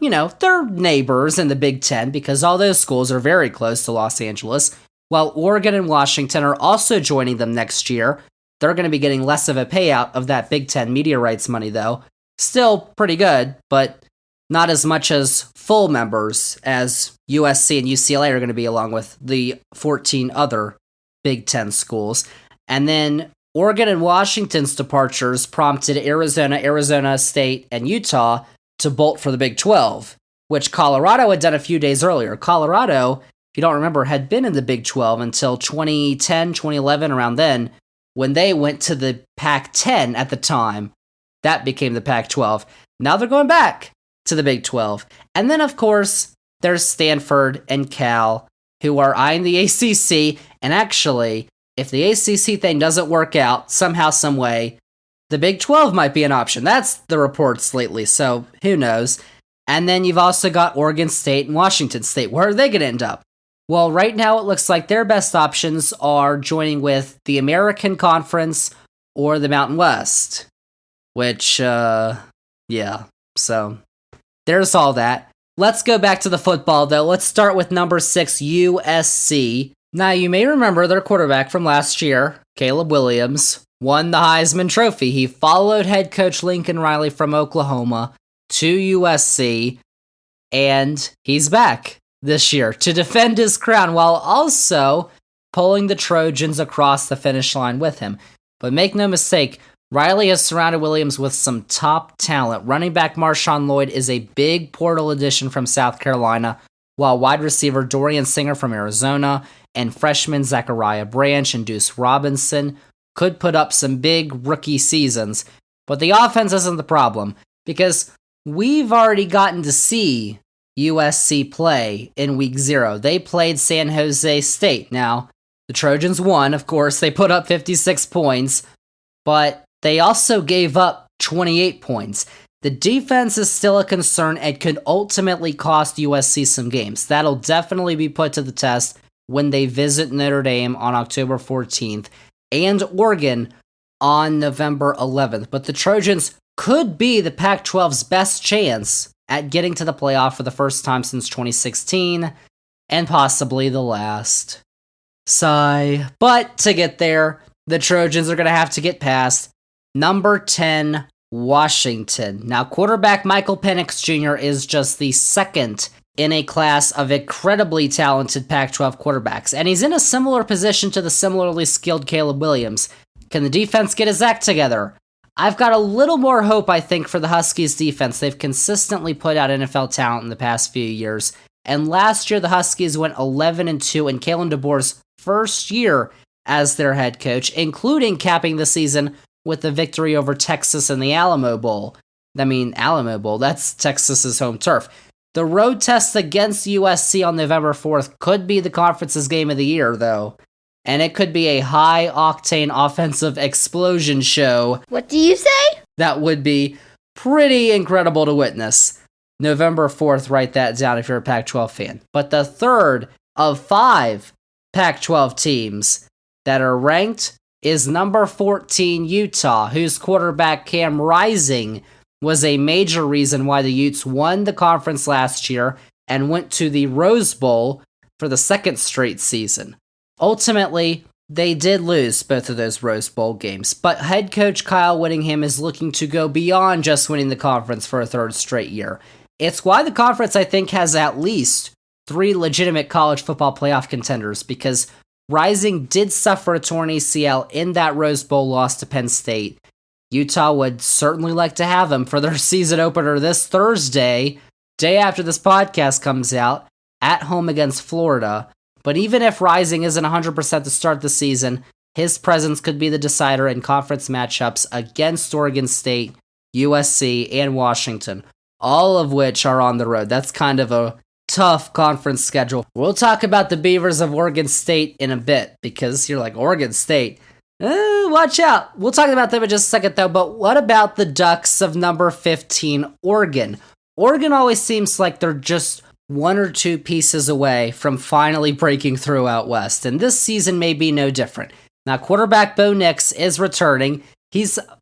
neighbors in the Big Ten because all those schools are very close to Los Angeles, while Oregon and Washington are also joining them next year. They're going to be getting less of a payout of that Big Ten media rights money, though. Still pretty good, but not as much as full members as USC and UCLA are going to be, along with the 14 other Big Ten schools. And then Oregon and Washington's departures prompted Arizona State, and Utah to bolt for the Big 12, which Colorado had done a few days earlier. Colorado, if you don't remember, had been in the Big 12 until 2010, 2011, around then, when they went to the Pac-10 at the time. That became the Pac-12. Now they're going back to the Big 12. And then, of course, there's Stanford and Cal, who are eyeing the ACC. And actually, if the ACC thing doesn't work out somehow, some way, the Big 12 might be an option. That's the reports lately, so who knows. And then you've also got Oregon State and Washington State. Where are they going to end up? Well, right now it looks like their best options are joining with the American Conference or the Mountain West. Which, so there's all that. Let's go back to the football, though. Let's start with number 6, USC. Now, you may remember their quarterback from last year, Caleb Williams, won the Heisman Trophy. He followed head coach Lincoln Riley from Oklahoma to USC, and he's back this year to defend his crown while also pulling the Trojans across the finish line with him. But make no mistake, Riley has surrounded Williams with some top talent. Running back Marshawn Lloyd is a big portal addition from South Carolina, while wide receiver Dorian Singer from Arizona and freshman Zachariah Branch and Deuce Robinson could put up some big rookie seasons. But the offense isn't the problem, because we've already gotten to see USC play in week 0. They played San Jose State. Now, the Trojans won, of course. They put up 56 points, but they also gave up 28 points. The defense is still a concern and could ultimately cost USC some games. That'll definitely be put to the test when they visit Notre Dame on October 14th and Oregon on November 11th. But the Trojans could be the Pac-12's best chance at getting to the playoff for the first time since 2016, and possibly the last. Sigh. But to get there, the Trojans are going to have to get past number 10, Washington. Now, quarterback Michael Penix Jr. is just the second in a class of incredibly talented Pac-12 quarterbacks, and he's in a similar position to the similarly skilled Caleb Williams. Can the defense get his act together? I've got a little more hope, I think, for the Huskies defense. They've consistently put out NFL talent in the past few years. And last year, the Huskies went 11-2 in Kalen DeBoer's first year as their head coach, including capping the season with a victory over Texas in the Alamo Bowl. Alamo Bowl, that's Texas's home turf. The road test against USC on November 4th could be the conference's game of the year, though. And it could be a high-octane offensive explosion show. What do you say? That would be pretty incredible to witness. November 4th, write that down if you're a Pac-12 fan. But the third of 5 Pac-12 teams that are ranked is number 14 Utah, whose quarterback Cam Rising was a major reason why the Utes won the conference last year and went to the Rose Bowl for the second straight season. Ultimately, they did lose both of those Rose Bowl games, but head coach Kyle Whittingham is looking to go beyond just winning the conference for a third straight year. It's why the conference, I think, has at least 3 legitimate college football playoff contenders, because Rising did suffer a torn ACL in that Rose Bowl loss to Penn State. Utah would certainly like to have him for their season opener this Thursday, day after this podcast comes out, at home against Florida. But even if Rising isn't 100% to start the season, his presence could be the decider in conference matchups against Oregon State, USC, and Washington, all of which are on the road. That's kind of a tough conference schedule. We'll talk about the Beavers of Oregon State in a bit, because you're like, Oregon State? Watch out. We'll talk about them in just a second, though. But what about the Ducks of number 15, Oregon? Oregon always seems like they're just 1 or 2 pieces away from finally breaking through out west, and this season may be no different. Now, quarterback Bo Nix is returning.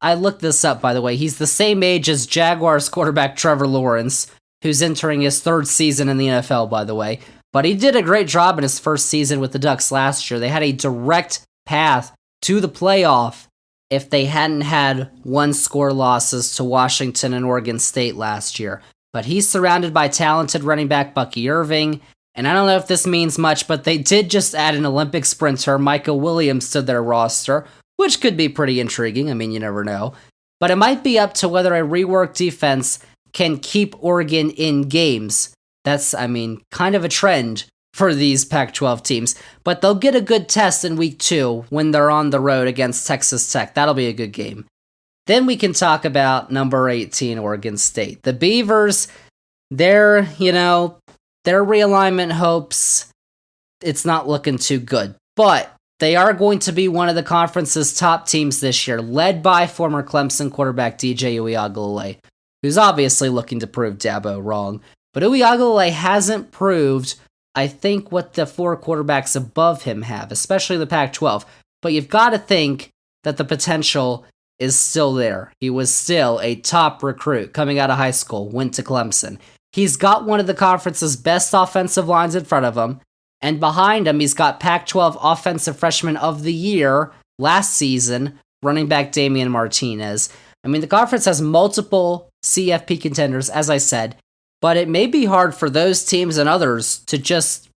I looked this up, by the way. He's the same age as Jaguars quarterback Trevor Lawrence, who's entering his 3rd season in the NFL, by the way. But he did a great job in his first season with the Ducks last year. They had a direct path to the playoff if they hadn't had 1-score losses to Washington and Oregon State last year. But he's surrounded by talented running back Bucky Irving, and I don't know if this means much, but they did just add an Olympic sprinter, Micah Williams, to their roster, which could be pretty intriguing. You never know. But it might be up to whether a reworked defense can keep Oregon in games. That's, kind of a trend for these Pac-12 teams. But they'll get a good test in week 2 when they're on the road against Texas Tech. That'll be a good game. Then we can talk about number 18, Oregon State. The Beavers, their realignment hopes, it's not looking too good. But they are going to be one of the conference's top teams this year, led by former Clemson quarterback DJ Uiagalelei, who's obviously looking to prove Dabo wrong. But Uiagalelei hasn't proved, I think, what the 4 quarterbacks above him have, especially the Pac-12. But you've got to think that the potential is still there. He was still a top recruit coming out of high school, went to Clemson. He's got one of the conference's best offensive lines in front of him, and behind him he's got Pac-12 Offensive Freshman of the Year last season, running back Damian Martinez. The conference has multiple CFP contenders, as I said, but it may be hard for those teams and others to just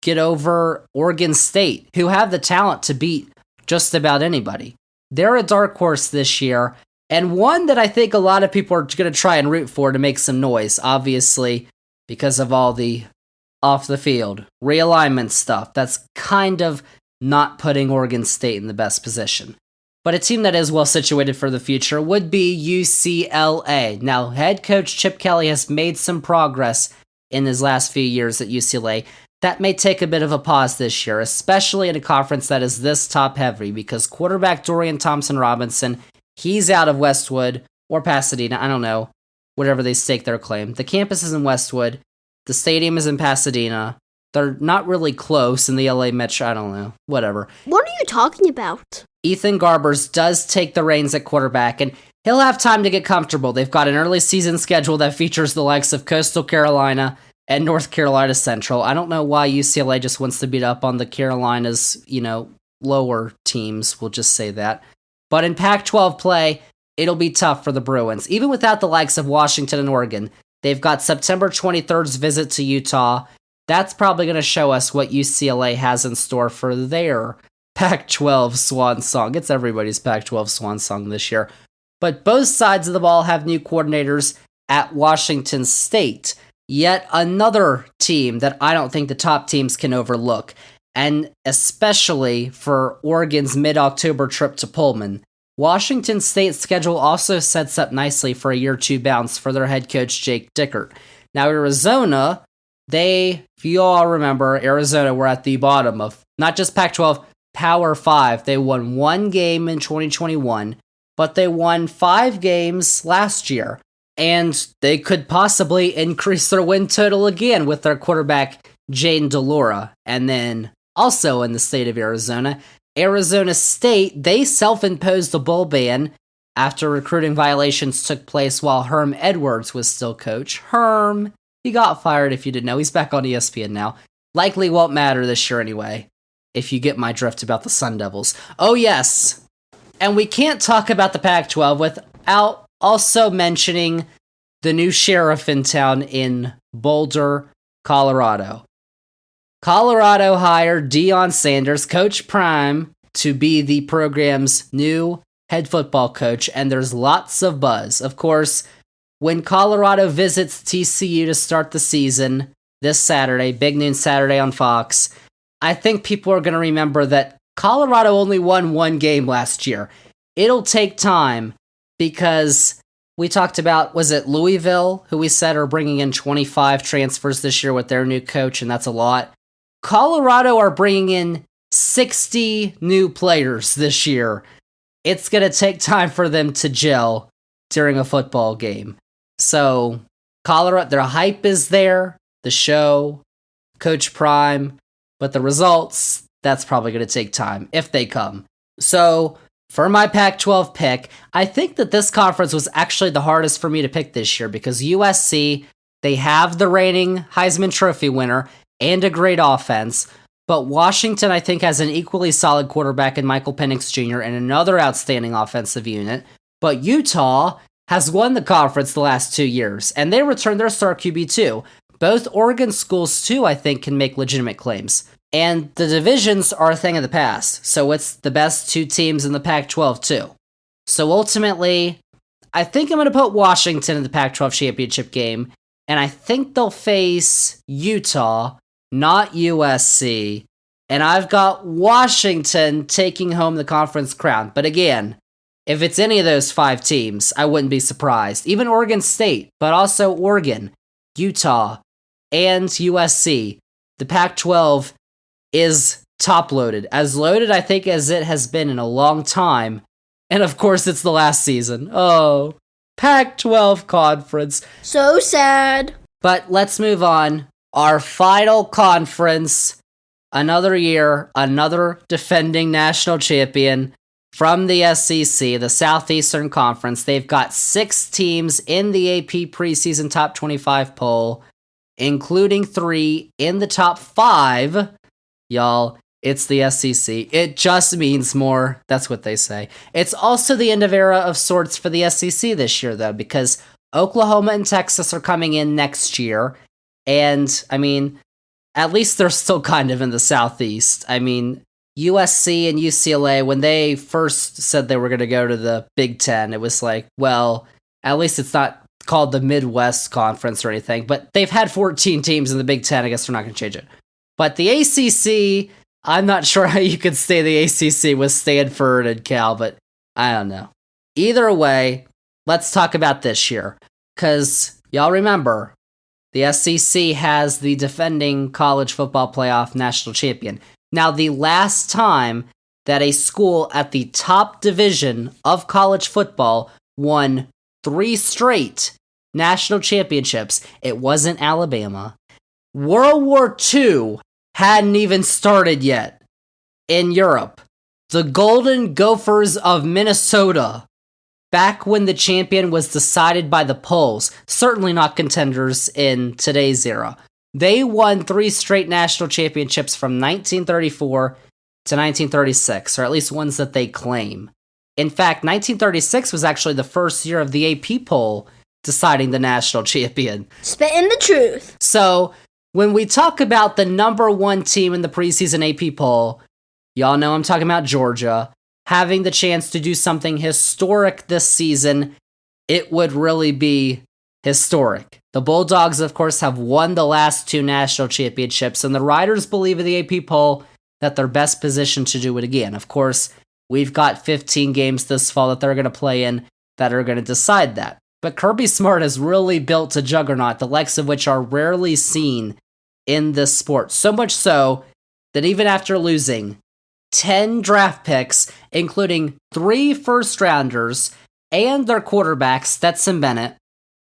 get over Oregon State, who have the talent to beat just about anybody. They're a dark horse this year, and one that I think a lot of people are going to try and root for to make some noise, obviously, because of all the off-the-field realignment stuff. That's kind of not putting Oregon State in the best position. But a team that is well situated for the future would be UCLA. Now, head coach Chip Kelly has made some progress in his last few years at UCLA. That may take a bit of a pause this year, especially in a conference that is this top-heavy, because quarterback Dorian Thompson-Robinson, he's out of Westwood or Pasadena, I don't know, whatever they stake their claim. The campus is in Westwood. The stadium is in Pasadena. They're not really close in the LA Metro, I don't know, whatever. What are you talking about? Ethan Garbers does take the reins at quarterback, and he'll have time to get comfortable. They've got an early season schedule that features the likes of Coastal Carolina and North Carolina Central. I don't know why UCLA just wants to beat up on the Carolinas, lower teams, we'll just say that. But in Pac-12 play, it'll be tough for the Bruins. Even without the likes of Washington and Oregon, they've got September 23rd's visit to Utah. That's probably going to show us what UCLA has in store for their Pac-12 swan song. It's everybody's Pac-12 swan song this year. But both sides of the ball have new coordinators at Washington State. Yet another team that I don't think the top teams can overlook, and especially for Oregon's mid-October trip to Pullman. Washington State's schedule also sets up nicely for a year 2 bounce for their head coach Jake Dickert. Now Arizona, if you all remember, Arizona were at the bottom of not just Pac-12, Power 5. They won 1 game in 2021, but they won 5 games last year. And they could possibly increase their win total again with their quarterback, Jane DeLora. And then also in the state of Arizona, Arizona State, they self-imposed a bowl ban after recruiting violations took place while Herm Edwards was still coach. Herm, he got fired if you didn't know. He's back on ESPN now. Likely won't matter this year anyway, if you get my drift about the Sun Devils. Oh yes, and we can't talk about the Pac-12 without also mentioning the new sheriff in town in Boulder, Colorado. Colorado hired Deion Sanders, Coach Prime, to be the program's new head football coach, and there's lots of buzz. Of course, when Colorado visits TCU to start the season this Saturday, Big Noon Saturday on Fox, I think people are going to remember that Colorado only won 1 game last year. It'll take time because we talked about, was it Louisville, who we said are bringing in 25 transfers this year with their new coach, and that's a lot. Colorado are bringing in 60 new players this year. It's going to take time for them to gel during a football game. So, Colorado, their hype is there, the show, Coach Prime, but the results, that's probably going to take time, if they come. So, for my Pac-12 pick, I think that this conference was actually the hardest for me to pick this year because USC, they have the reigning Heisman Trophy winner and a great offense, but Washington, I think, has an equally solid quarterback in Michael Penix Jr. and another outstanding offensive unit, but Utah has won the conference the last 2 years, and they returned their star QB too. Both Oregon schools, too, I think, can make legitimate claims. And the divisions are a thing of the past, so it's the best 2 teams in the Pac-12, too. So ultimately, I think I'm going to put Washington in the Pac-12 championship game, and I think they'll face Utah, not USC, and I've got Washington taking home the conference crown. But again, if it's any of those 5 teams, I wouldn't be surprised. Even Oregon State, but also Oregon, Utah, and USC. The Pac-12 is top-loaded. As loaded, I think, as it has been in a long time. And of course, it's the last season. Oh, Pac-12 conference. So sad. But let's move on. Our final conference, another year, another defending national champion from the SEC, the Southeastern Conference. They've got 6 teams in the AP preseason top 25 poll, including 3 in the top 5. Y'all, it's the SEC. It just means more. That's what they say. It's also the end of era of sorts for the SEC this year, though, because Oklahoma and Texas are coming in next year. And, I mean, at least they're still kind of in the Southeast. I mean, USC and UCLA, when they first said they were going to go to the Big Ten, it was like, well, at least it's not called the Midwest Conference or anything. But they've had 14 teams in the Big Ten. I guess they're not going to change it. But the ACC, I'm not sure how you could say the ACC with Stanford and Cal, but I don't know. Either way, let's talk about this year. Because y'all remember, the SEC has the defending college football playoff national champion. Now, the last time that a school at the top division of college football won 3 straight national championships, it wasn't Alabama. World War II hadn't even started yet in Europe. The Golden Gophers of Minnesota, back when the champion was decided by the polls, certainly not contenders in today's era. They won 3 straight national championships from 1934 to 1936, or at least ones that they claim. In fact, 1936 was actually the first year of the AP poll deciding the national champion. Spitting the truth. So, when we talk about the number 1 team in the preseason AP poll, y'all know I'm talking about Georgia. having the chance to do something historic this season, it would really be historic. The Bulldogs, of course, have won the last 2 national championships, and the Riders believe in the AP poll that they're best positioned to do it again. Of course, we've got 15 games this fall that they're going to play in that are going to decide that. But Kirby Smart has really built a juggernaut, the likes of which are rarely seen in this sport. So much so that even after losing 10 draft picks, including 3 first-rounders and their quarterback, Stetson Bennett,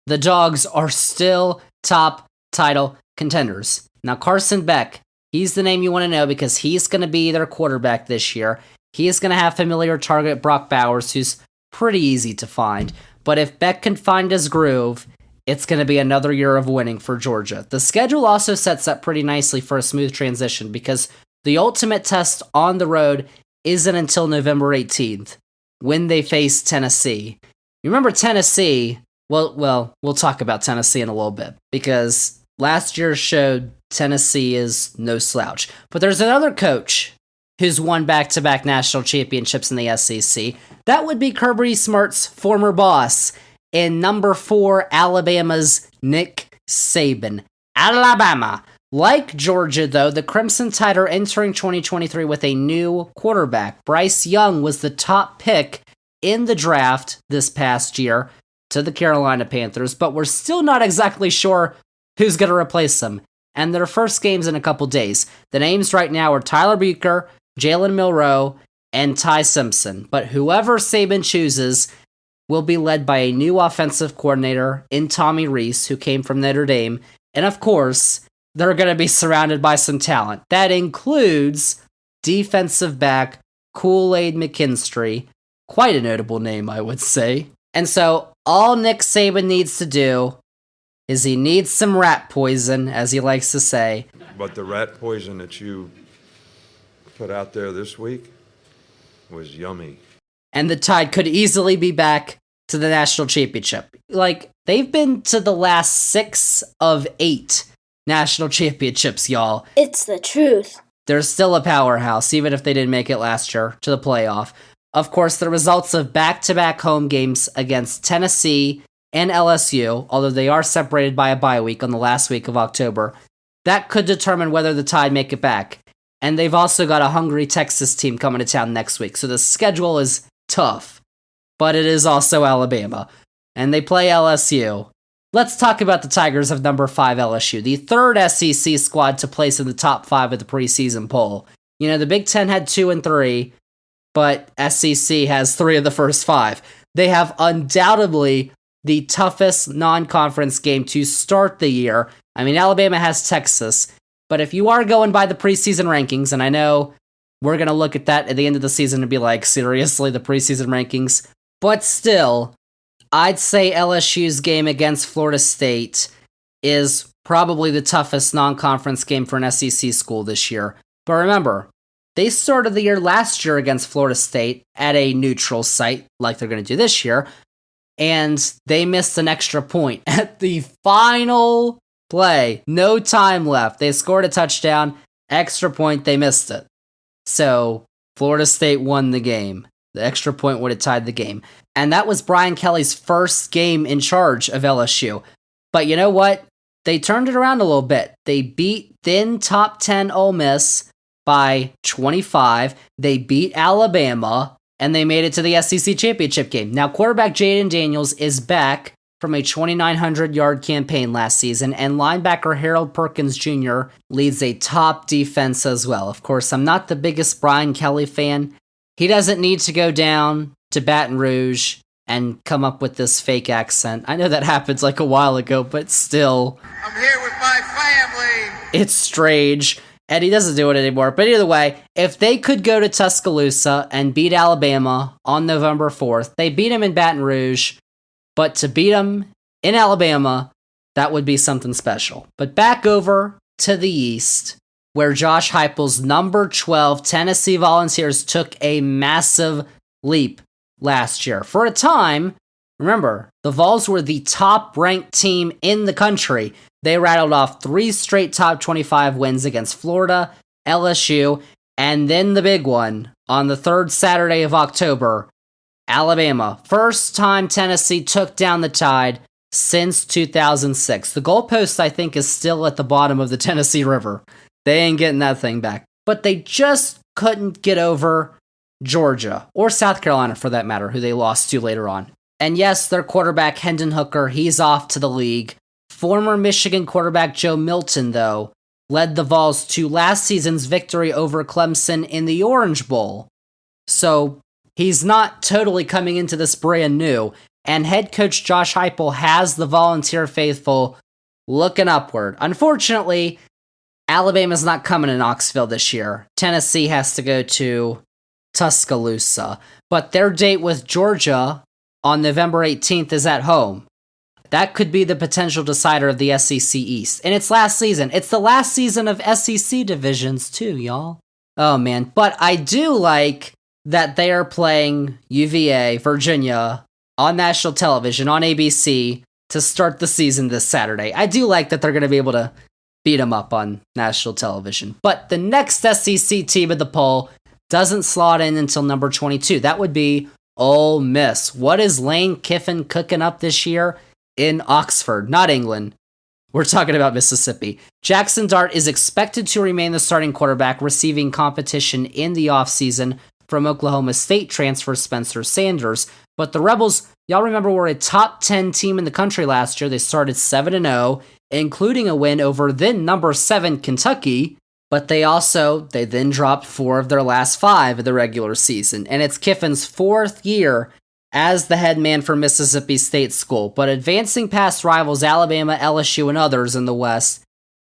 the Dogs are still top title contenders. Now, Carson Beck, he's the name you want to know because he's going to be their quarterback this year. He is going to have familiar target Brock Bowers, who's pretty easy to find. But if Beck can find his groove, it's going to be another year of winning for Georgia. The schedule also sets up pretty nicely for a smooth transition because the ultimate test on the road isn't until November 18th when they face Tennessee. You remember Tennessee? Well, we'll talk about Tennessee in a little bit because last year showed Tennessee is no slouch. But there's another coach who's won back-to-back national championships in the SEC. That would be Kirby Smart's former boss in number 4 Alabama's Nick Saban. Alabama. Like Georgia, though, the Crimson Tide are entering 2023 with a new quarterback. Bryce Young was the top pick in the draft this past year to the Carolina Panthers, but we're still not exactly sure who's going to replace him. And their first game's in a couple days. The names right now are Tyler Buechler, Jalen Milroe, and Ty Simpson. But whoever Saban chooses will be led by a new offensive coordinator in Tommy Rees, who came from Notre Dame. And of course, they're going to be surrounded by some talent. That includes defensive back Kool-Aid McKinstry. Quite a notable name, I would say. And so all Nick Saban needs to do is he needs some rat poison, as he likes to say. But the rat poison that you put out there this week was yummy. And the Tide could easily be back to the national championship. Like, they've been to the last 6 of 8 national championships, y'all. It's the truth. They're still a powerhouse, even if they didn't make it last year to the playoff. Of course, the results of back-to-back home games against Tennessee and LSU, although they are separated by a bye week on the last week of October, that could determine whether the Tide make it back. And they've also got a hungry Texas team coming to town next week, so the schedule is tough. But it is also Alabama. And they play LSU. Let's talk about the Tigers of number 5 LSU, the third SEC squad to place in the top 5 of the preseason poll. You know, the Big Ten had 2 and 3, but SEC has 3 of the first 5. They have undoubtedly the toughest non-conference game to start the year. I mean, Alabama has Texas, but if you are going by the preseason rankings, and I know we're going to look at that at the end of the season and be like, seriously, the preseason rankings? But still, I'd say LSU's game against Florida State is probably the toughest non-conference game for an SEC school this year. But remember, they started the year last year against Florida State at a neutral site, like they're going to do this year, and they missed an extra point at the final play. No time left. They scored a touchdown, extra point, they missed it. So, Florida State won the game. The extra point would have tied the game. And that was Brian Kelly's first game in charge of LSU. But you know what? They turned it around a little bit. They beat then top 10 Ole Miss by 25. They beat Alabama, and they made it to the SEC championship game. Now, quarterback Jaden Daniels is back from a 2,900-yard campaign last season, and linebacker Harold Perkins Jr. leads a top defense as well. Of course, I'm not the biggest Brian Kelly fan. He doesn't need to go down to Baton Rouge and come up with this fake accent. I know that happened like a while ago, but still. I'm here with my family. It's strange, and he doesn't do it anymore. But either way, if they could go to Tuscaloosa and beat Alabama on November 4th, they beat him in Baton Rouge, but to beat him in Alabama, that would be something special. But back over to the East, where Josh Heupel's number 12 Tennessee Volunteers took a massive leap last year. For a time, remember, the Vols were the top-ranked team in the country. They rattled off 3 straight top 25 wins against Florida, LSU, and then the big one, on the third Saturday of October, Alabama. First time Tennessee took down the Tide since 2006. The goalpost, I think, is still at the bottom of the Tennessee River. They ain't getting that thing back. But they just couldn't get over Georgia, or South Carolina for that matter, who they lost to later on. And yes, their quarterback, Hendon Hooker, he's off to the league. Former Michigan quarterback Joe Milton, though, led the Vols to last season's victory over Clemson in the Orange Bowl. So he's not totally coming into this brand new. And head coach Josh Heupel has the Volunteer faithful looking upward. Unfortunately, Alabama's not coming to Knoxville this year. Tennessee has to go to Tuscaloosa. But their date with Georgia on November 18th is at home. That could be the potential decider of the SEC East. And it's last season. It's the last season of SEC divisions too, y'all. Oh man. But I do like that they are playing UVA, Virginia, on national television, on ABC, to start the season this Saturday. I do like that they're going to be able to beat them up on national television. But the next SEC team in the poll doesn't slot in until number 22. That would be Ole Miss. What is Lane Kiffin cooking up this year in Oxford? Not England. We're talking about Mississippi. Jackson Dart is expected to remain the starting quarterback, receiving competition in the offseason from Oklahoma State transfer Spencer Sanders. But the Rebels, y'all remember, were a top 10 team in the country last year. They started 7-0, including a win over then number 7 Kentucky. But they then dropped 4 of their last 5 of the regular season. And it's Kiffin's 4th year as the head man for Mississippi State School. But advancing past rivals Alabama, LSU, and others in the West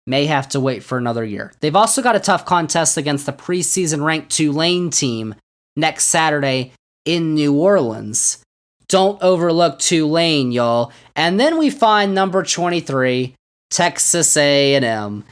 may have to wait for another year. They've also got a tough contest against the preseason ranked Tulane team next Saturday in New Orleans. Don't overlook Tulane, y'all. And then we find number 23, Texas A&M.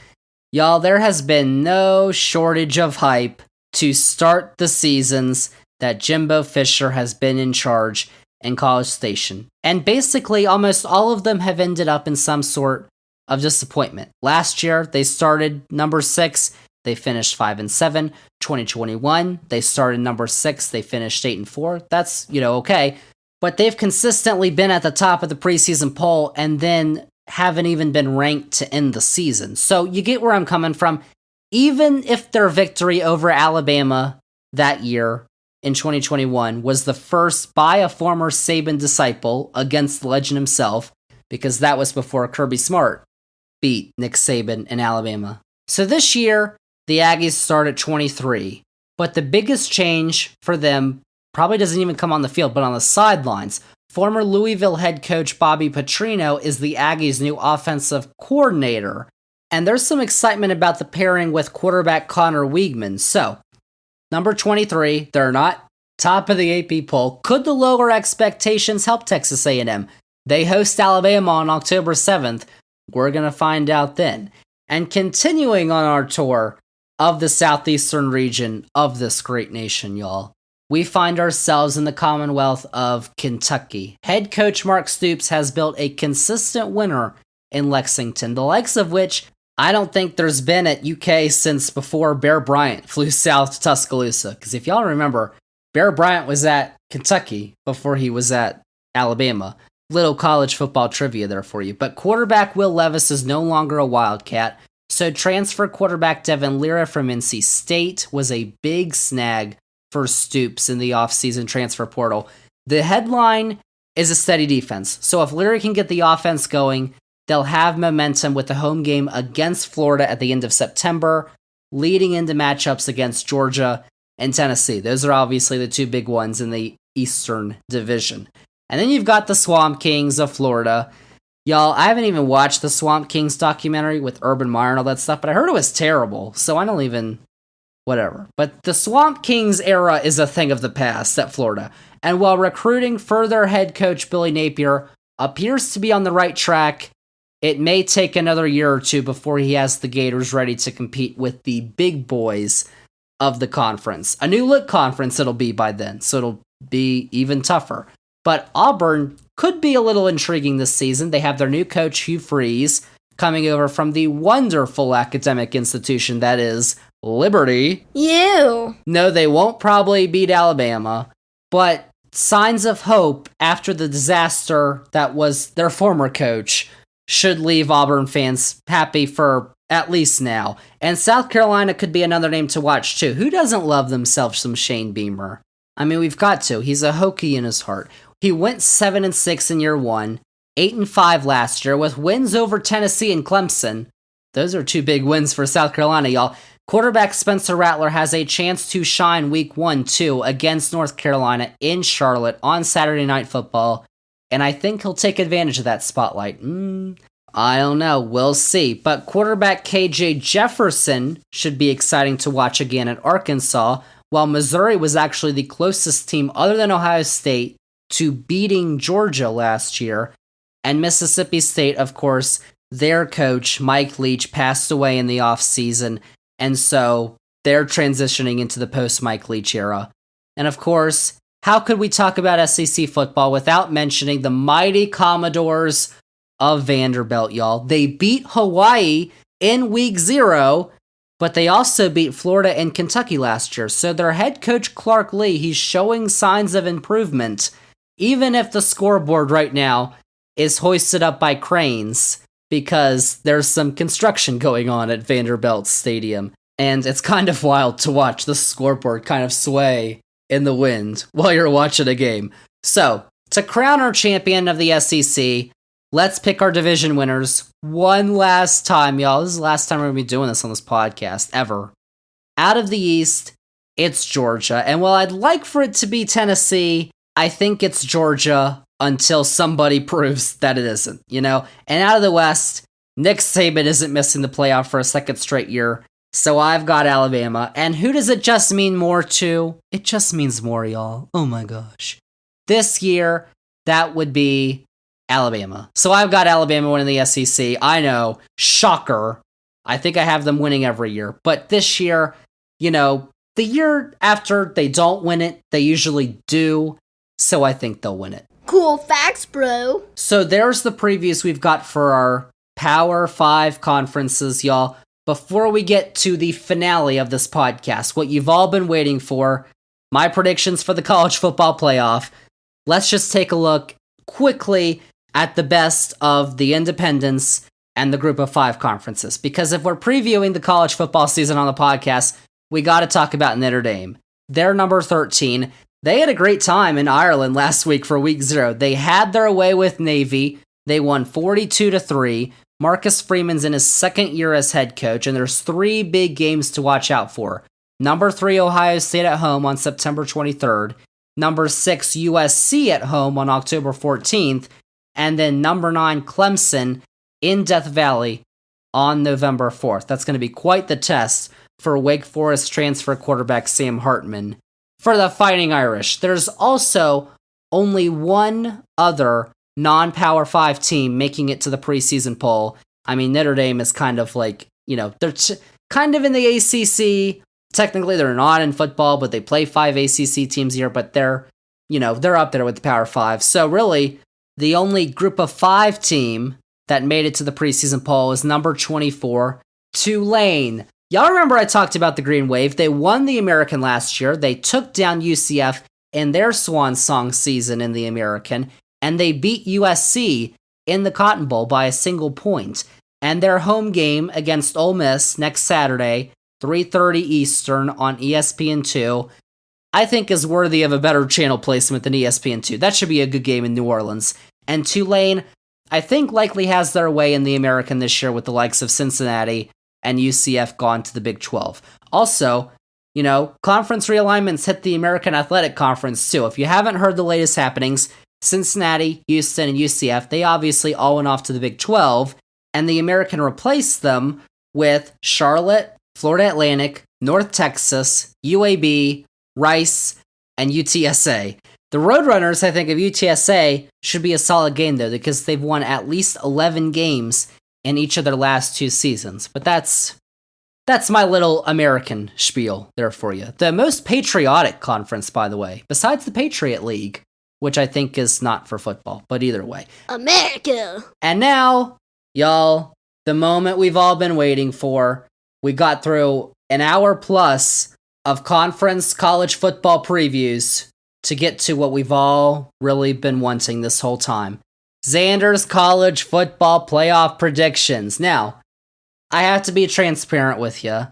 Y'all, there has been no shortage of hype to start the seasons that Jimbo Fisher has been in charge in College Station. And basically, almost all of them have ended up in some sort of disappointment. Last year, they started number 6. They finished 5-7. 2021, they started number 6. They finished 8-4. That's, okay. But they've consistently been at the top of the preseason poll and then haven't even been ranked to end the season. So you get where I'm coming from. Even if their victory over Alabama that year in 2021 was the first by a former Saban disciple against the legend himself, because that was before Kirby Smart beat Nick Saban in Alabama. So this year, the Aggies start at 23, but the biggest change for them probably doesn't even come on the field, but on the sidelines. Former Louisville head coach Bobby Petrino is the Aggies' new offensive coordinator, and there's some excitement about the pairing with quarterback Connor Weigman. So, number 23, they're not top of the AP poll. Could the lower expectations help Texas A&M? They host Alabama on October 7th. We're going to find out then. And continuing on our tour of the southeastern region of this great nation, y'all, we find ourselves in the Commonwealth of Kentucky. Head coach Mark Stoops has built a consistent winner in Lexington, the likes of which I don't think there's been at UK since before Bear Bryant flew south to Tuscaloosa. Because if y'all remember, Bear Bryant was at Kentucky before he was at Alabama. Little college football trivia there for you. But quarterback Will Levis is no longer a Wildcat, so transfer quarterback Devin Leary from NC State was a big snag for Stoops in the offseason transfer portal. The headline is a steady defense. So if Leary can get the offense going, they'll have momentum with the home game against Florida at the end of September, leading into matchups against Georgia and Tennessee. Those are obviously the two big ones in the Eastern Division. And then you've got the Swamp Kings of Florida. Y'all, I haven't even watched the Swamp Kings documentary with Urban Meyer and all that stuff, but I heard it was terrible, so I don't even... whatever. But the Swamp Kings era is a thing of the past at Florida. And while recruiting further head coach Billy Napier appears to be on the right track, it may take another year or two before he has the Gators ready to compete with the big boys of the conference. A new look conference it'll be by then, so it'll be even tougher. But Auburn could be a little intriguing this season. They have their new coach, Hugh Freeze, coming over from the wonderful academic institution that is Liberty. You. No, they won't probably beat Alabama, but signs of hope after the disaster that was their former coach should leave Auburn fans happy for at least now. And South Carolina could be another name to watch too. Who doesn't love themselves some Shane Beamer? I mean, we've got to. He's a Hokie in his heart. He went 7-6 in year one, 8-5 last year with wins over Tennessee and Clemson. Those are two big wins for South Carolina, y'all. Quarterback Spencer Rattler has a chance to shine week 1, too, against North Carolina in Charlotte on Saturday Night Football, and I think he'll take advantage of that spotlight. I don't know. We'll see. But quarterback KJ Jefferson should be exciting to watch again at Arkansas, while Missouri was actually the closest team other than Ohio State to beating Georgia last year. And Mississippi State, of course, their coach, Mike Leach, passed away in the offseason, and so they're transitioning into the post-Mike Leach era. And of course, how could we talk about SEC football without mentioning the mighty Commodores of Vanderbilt, y'all? They beat Hawaii in week 0, but they also beat Florida and Kentucky last year. So their head coach, Clark Lee, he's showing signs of improvement, even if the scoreboard right now is hoisted up by cranes, because there's some construction going on at Vanderbilt Stadium. And it's kind of wild to watch the scoreboard kind of sway in the wind while you're watching a game. So, to crown our champion of the SEC, let's pick our division winners one last time, y'all. This is the last time we're going to be doing this on this podcast, ever. Out of the East, it's Georgia. And while I'd like for it to be Tennessee, I think it's Georgia until somebody proves that it isn't, you know? And out of the West, Nick Saban isn't missing the playoff for a second straight year, so I've got Alabama. And who does it just mean more to? It just means more, y'all. Oh my gosh. This year, that would be Alabama. So I've got Alabama winning the SEC. I know, shocker. I think I have them winning every year. But this year, you know, the year after they don't win it, they usually do. So I think they'll win it. Cool facts, bro. So there's the previews we've got for our Power 5 conferences, y'all. Before we get to the finale of this podcast, what you've all been waiting for, my predictions for the college football playoff, let's just take a look quickly at the best of the independents and the group of 5 conferences. Because if we're previewing the college football season on the podcast, we got to talk about Notre Dame. They're number 13. They had a great time in Ireland last week for week 0. They had their way with Navy. They won 42-3. Marcus Freeman's in his second year as head coach, and there's 3 big games to watch out for. Number 3, Ohio State at home on September 23rd. Number 6, USC at home on October 14th. And then number 9, Clemson in Death Valley on November 4th. That's going to be quite the test for Wake Forest transfer quarterback Sam Hartman. For the Fighting Irish, there's also only one other non-Power 5 team making it to the preseason poll. I mean, Notre Dame is kind of like, you know, they're kind of in the ACC. Technically, they're not in football, but they play 5 ACC teams here, but they're, you know, they're up there with the Power 5. So really, the only group of 5 team that made it to the preseason poll is number 24, Tulane. Y'all remember I talked about the Green Wave. They won the American last year. They took down UCF in their swan song season in the American, and they beat USC in the Cotton Bowl by a single point. And their home game against Ole Miss next Saturday, 3:30 Eastern on ESPN2, I think is worthy of a better channel placement than ESPN2. That should be a good game in New Orleans. And Tulane, I think, likely has their way in the American this year with the likes of Cincinnati and UCF gone to the Big 12. Also, you know, conference realignments hit the American Athletic Conference too. If you haven't heard the latest happenings, Cincinnati, Houston, and UCF, they obviously all went off to the Big 12, and the American replaced them with Charlotte, Florida Atlantic, North Texas, UAB, Rice, and UTSA. The Roadrunners, I think, of UTSA should be a solid game, though, because they've won at least 11 games in each of their last 2 seasons. But that's my little American spiel there for you. The most patriotic conference, by the way, besides the Patriot League, which I think is not for football, but either way. America. And now, y'all, the moment we've all been waiting for. We got through an hour plus of conference college football previews to get to what we've all really been wanting this whole time. Zander's college football playoff predictions. Now, I have to be transparent with you.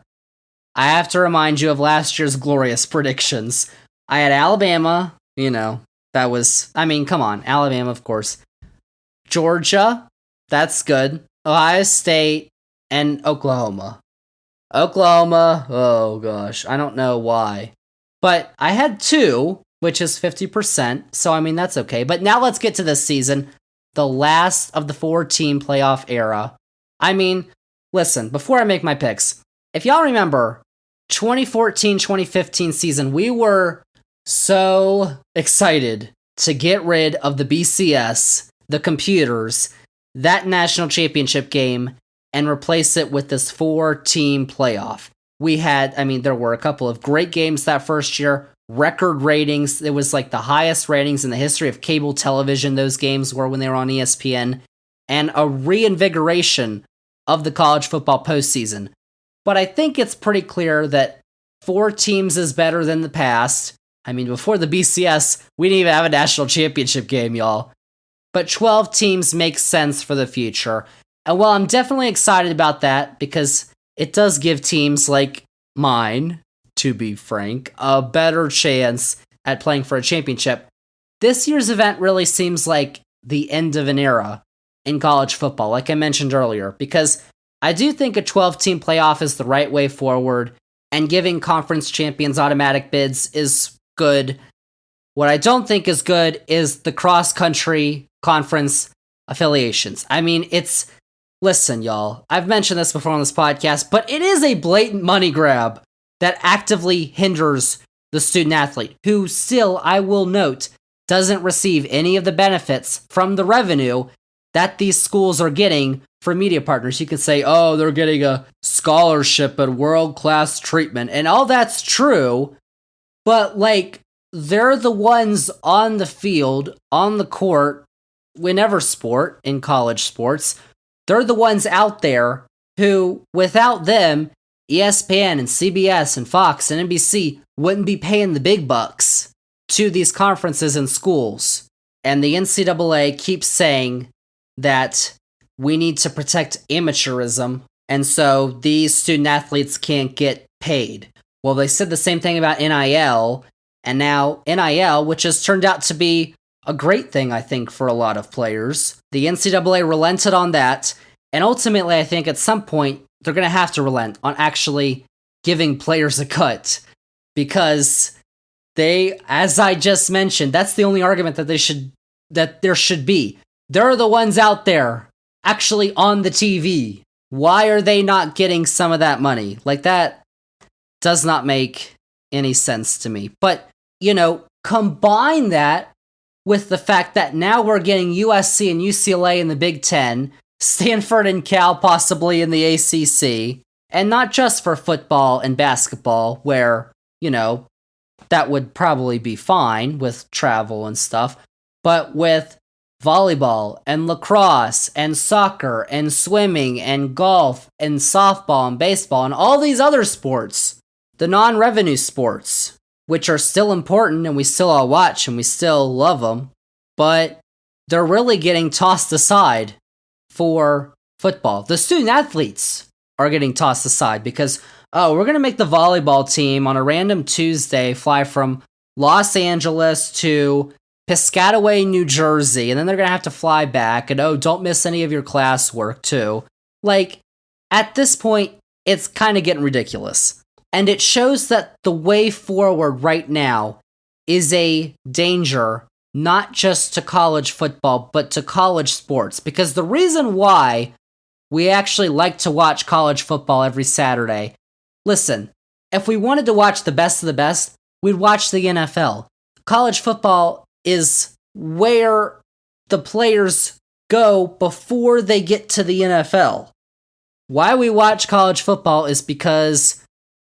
I have to remind you of last year's glorious predictions. I had Alabama, that was, come on, Alabama, of course. Georgia, that's good. Ohio State, and Oklahoma. Oklahoma, oh gosh, I don't know why. But I had 2, which is 50%, so that's okay. But now let's get to this season, the last of the 4-team playoff era. Listen, before I make my picks, if y'all remember, 2014-2015 season, we were so excited to get rid of the BCS, the computers, that national championship game, and replace it with this 4-team playoff. We had, there were a couple of great games that first year, record ratings. It was like the highest ratings in the history of cable television, those games were when they were on ESPN, and a reinvigoration of the college football postseason. But I think it's pretty clear that 4 teams is better than the past. Before the BCS, we didn't even have a national championship game, y'all. But 12 teams makes sense for the future. And while I'm definitely excited about that, because it does give teams like mine, to be frank, a better chance at playing for a championship, this year's event really seems like the end of an era in college football, like I mentioned earlier, because I do think a 12-team playoff is the right way forward, and giving conference champions automatic bids is good. What I don't think is good is the cross-country conference affiliations. Listen, y'all, I've mentioned this before on this podcast, but it is a blatant money grab that actively hinders the student athlete, who still, I will note, doesn't receive any of the benefits from the revenue that these schools are getting from media partners. You could say, oh, they're getting a scholarship and world-class treatment, and all that's true, but, they're the ones on the field, on the court, whenever sport, in college sports, they're the ones out there who, without them, ESPN and CBS and Fox and NBC wouldn't be paying the big bucks to these conferences and schools. And the NCAA keeps saying that we need to protect amateurism, and so these student athletes can't get paid. Well, they said the same thing about NIL, and now NIL, which has turned out to be a great thing, I think, for a lot of players. The NCAA relented on that, and ultimately, I think at some point, they're going to have to relent on actually giving players a cut, because they, as I just mentioned, that's the only argument that there should be. They're the ones out there actually on the TV. Why are they not getting some of that money? That does not make any sense to me. But, combine that with the fact that now we're getting USC and UCLA in the Big Ten, Stanford and Cal possibly in the ACC, and not just for football and basketball, where, that would probably be fine with travel and stuff, but with volleyball and lacrosse and soccer and swimming and golf and softball and baseball and all these other sports, the non-revenue sports, which are still important and we still all watch and we still love them, but they're really getting tossed aside for football. The student athletes are getting tossed aside because, we're going to make the volleyball team on a random Tuesday fly from Los Angeles to Piscataway, New Jersey, and then they're going to have to fly back, and don't miss any of your classwork too. At this point, it's kind of getting ridiculous. And it shows that the way forward right now is a danger, not just to college football, but to college sports. Because the reason why we actually like to watch college football every Saturday, listen, if we wanted to watch the best of the best, we'd watch the NFL. College football is where the players go before they get to the NFL. Why we watch college football is because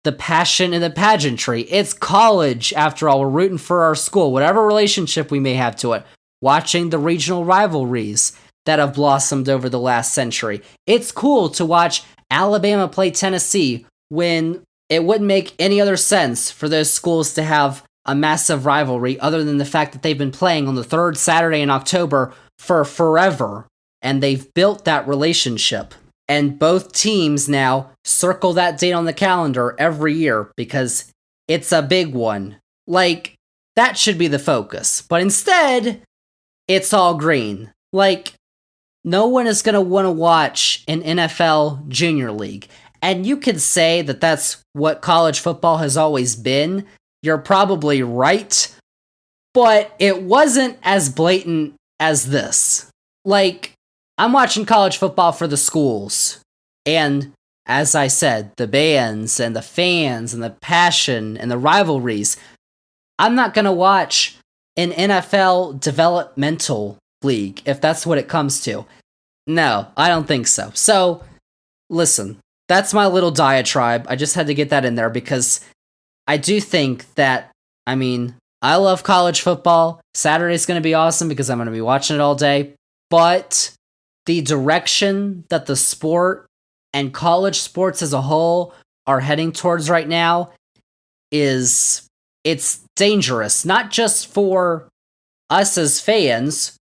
the passion and the pageantry. It's college, after all. We're rooting for our school, whatever relationship we may have to it. Watching the regional rivalries that have blossomed over the last century. It's cool to watch Alabama play Tennessee when it wouldn't make any other sense for those schools to have a massive rivalry other than the fact that they've been playing on the third Saturday in October for forever, and they've built that relationship. And both teams now circle that date on the calendar every year because it's a big one. Like, that should be the focus. But instead, it's all green. Like, no one is going to want to watch an NFL Junior League. And you could say that that's what college football has always been. You're probably right. But it wasn't as blatant as this. Like, I'm watching college football for the schools. And as I said, the bands and the fans and the passion and the rivalries. I'm not going to watch an NFL developmental league, if that's what it comes to. No, I don't think so. So, listen, that's my little diatribe. I just had to get that in there because I do think that, I love college football. Saturday's going to be awesome because I'm going to be watching it all day. But the direction that the sport and college sports as a whole are heading towards right now it's dangerous, not just for us as fans,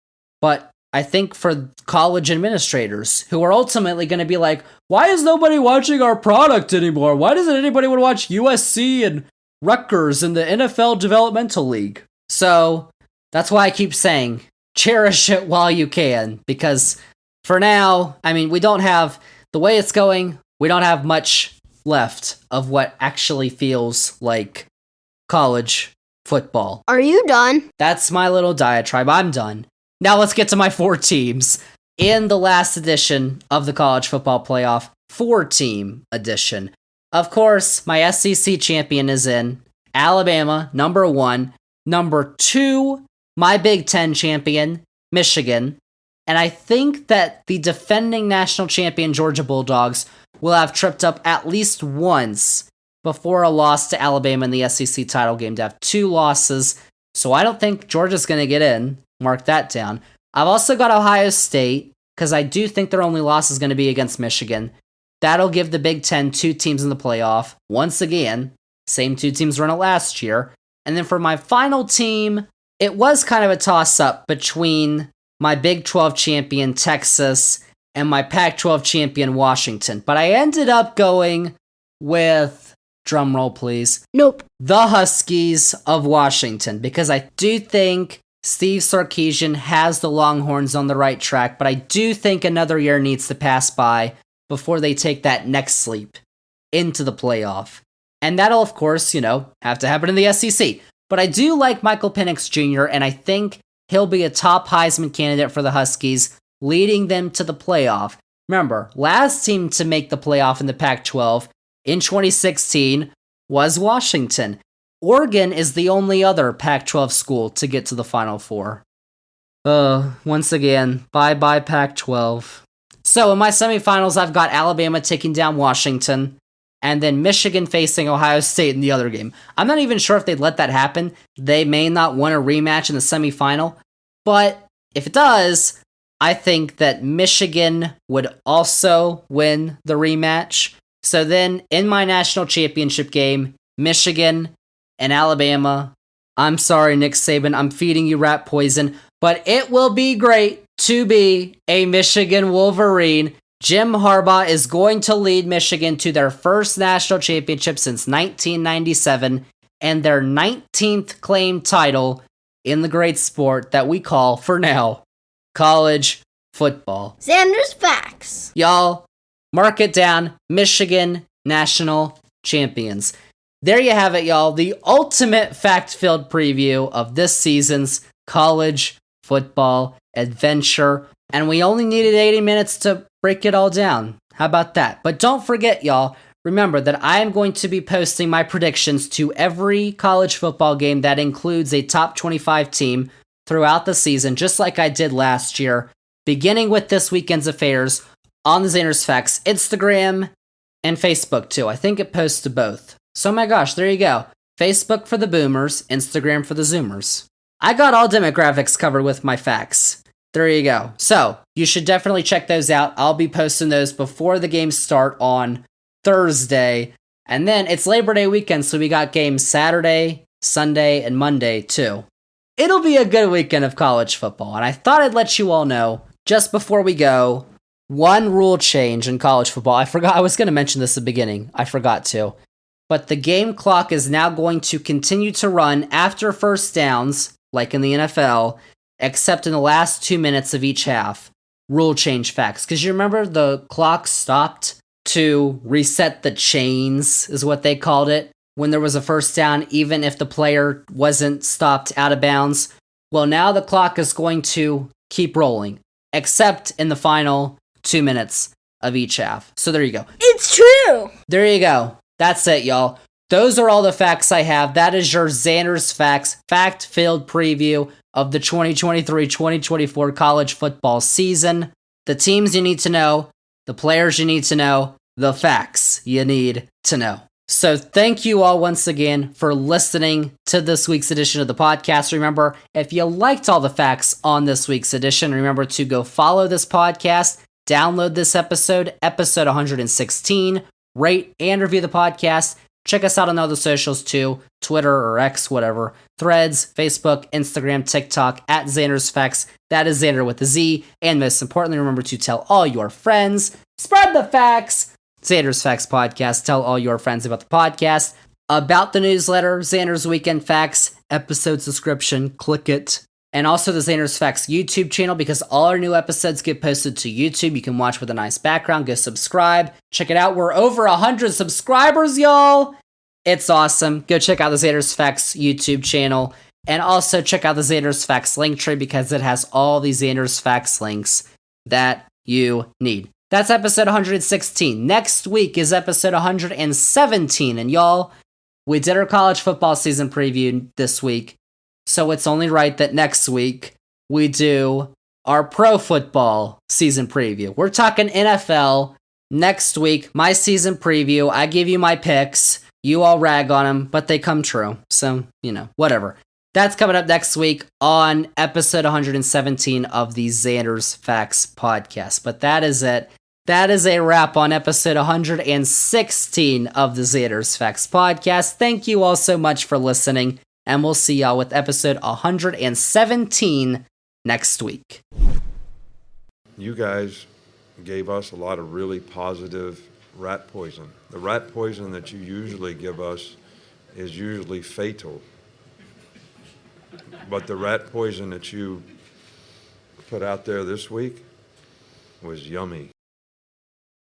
but I think for college administrators who are ultimately going to be like, why is nobody watching our product anymore? Why doesn't anybody want to watch USC and Rutgers in the NFL Developmental League? So that's why I keep saying, cherish it while you can, because for now, we don't have, the way it's going, we don't have much left of what actually feels like college football. Are you done? That's my little diatribe. I'm done. Now let's get to my 4 teams. In the last edition of the College Football Playoff, 4-team edition. Of course, my SEC champion is in. Alabama, number 1. Number 2, my Big Ten champion, Michigan. And I think that the defending national champion Georgia Bulldogs will have tripped up at least once before a loss to Alabama in the SEC title game, to have 2 losses. So I don't think Georgia's going to get in. Mark that down. I've also got Ohio State, because I do think their only loss is going to be against Michigan. That'll give the Big Ten 2 teams in the playoff. Once again, same 2 teams run it last year. And then for my final team, it was kind of a toss-up between my Big 12 champion, Texas, and my Pac-12 champion, Washington. But I ended up going with, drumroll please, Nope. the Huskies of Washington, because I do think Steve Sarkisian has the Longhorns on the right track, but I do think another year needs to pass by before they take that next leap into the playoff. And that'll, of course, have to happen in the SEC. But I do like Michael Penix Jr., and I think he'll be a top Heisman candidate for the Huskies, leading them to the playoff. Remember, last team to make the playoff in the Pac-12 in 2016 was Washington. Oregon is the only other Pac-12 school to get to the Final Four. Once again, bye-bye Pac-12. So in my semifinals, I've got Alabama taking down Washington, and then Michigan facing Ohio State in the other game. I'm not even sure if they'd let that happen. They may not want a rematch in the semifinal, but if it does, I think that Michigan would also win the rematch. So then, in my national championship game, Michigan and Alabama. I'm sorry, Nick Saban, I'm feeding you rat poison, but it will be great to be a Michigan Wolverine. Jim Harbaugh is going to lead Michigan to their first national championship since 1997 and their 19th claimed title in the great sport that we call, for now, college football. Zander's facts. Y'all, mark it down. Michigan national champions. There you have it, y'all. The ultimate fact-filled preview of this season's college football adventure. And we only needed 80 minutes to break it all down. How about that? But don't forget, y'all, remember that I am going to be posting my predictions to every college football game that includes a top 25 team throughout the season, just like I did last year, beginning with this weekend's affairs on the Zander's Facts Instagram and Facebook, too. I think it posts to both. So my gosh, there you go. Facebook for the boomers, Instagram for the zoomers. I got all demographics covered with my facts. There you go. So, you should definitely check those out. I'll be posting those before the games start on Thursday And then it's Labor Day weekend, so we got games Saturday, Sunday, and Monday too. It'll be a good weekend of college football, and I thought I'd let you all know, just before we go, one rule change in college football. I was going to mention this at the beginning. I forgot to. But the game clock is now going to continue to run after first downs, like in the NFL, except in the last 2 minutes of each half. Rule change facts. Because you remember the clock stopped to reset the chains, is what they called it, when there was a first down, even if the player wasn't stopped out of bounds. Well, now the clock is going to keep rolling, except in the final 2 minutes of each half. So there you go. It's true. There you go. That's it, y'all. Those are all the facts I have. That is your Zander's Facts fact-filled preview of the 2023-2024 college football season. The teams you need to know, the players you need to know, the facts you need to know. So thank you all once again for listening to this week's edition of the podcast. Remember, if you liked all the facts on this week's edition, remember to go follow this podcast, download this episode 116, rate and review the podcast. Check us out on all the socials too, Twitter or X, whatever, Threads, Facebook, Instagram, TikTok, at Zander's Facts. That is Zander with a Z. And most importantly, remember to tell all your friends. Spread the facts. Zander's Facts Podcast. Tell all your friends about the podcast, about the newsletter, Zander's Weekend Facts, episode subscription, click it. And also the Zander's Facts YouTube channel, because all our new episodes get posted to YouTube. You can watch with a nice background. Go subscribe. Check it out. We're over 100 subscribers, y'all. It's awesome. Go check out the Zander's Facts YouTube channel. And also check out the Zander's Facts link tree, because it has all the Zander's Facts links that you need. That's episode 116. Next week is episode 117. And y'all, we did our college football season preview this week. So it's only right that next week we do our pro football season preview. We're talking NFL next week. My season preview. I give you my picks. You all rag on them, but they come true. So, whatever. That's coming up next week on episode 117 of the Zander's Facts podcast. But that is it. That is a wrap on episode 116 of the Zander's Facts podcast. Thank you all so much for listening. And we'll see y'all with episode 117 next week. You guys gave us a lot of really positive rat poison. The rat poison that you usually give us is usually fatal. But the rat poison that you put out there this week was yummy.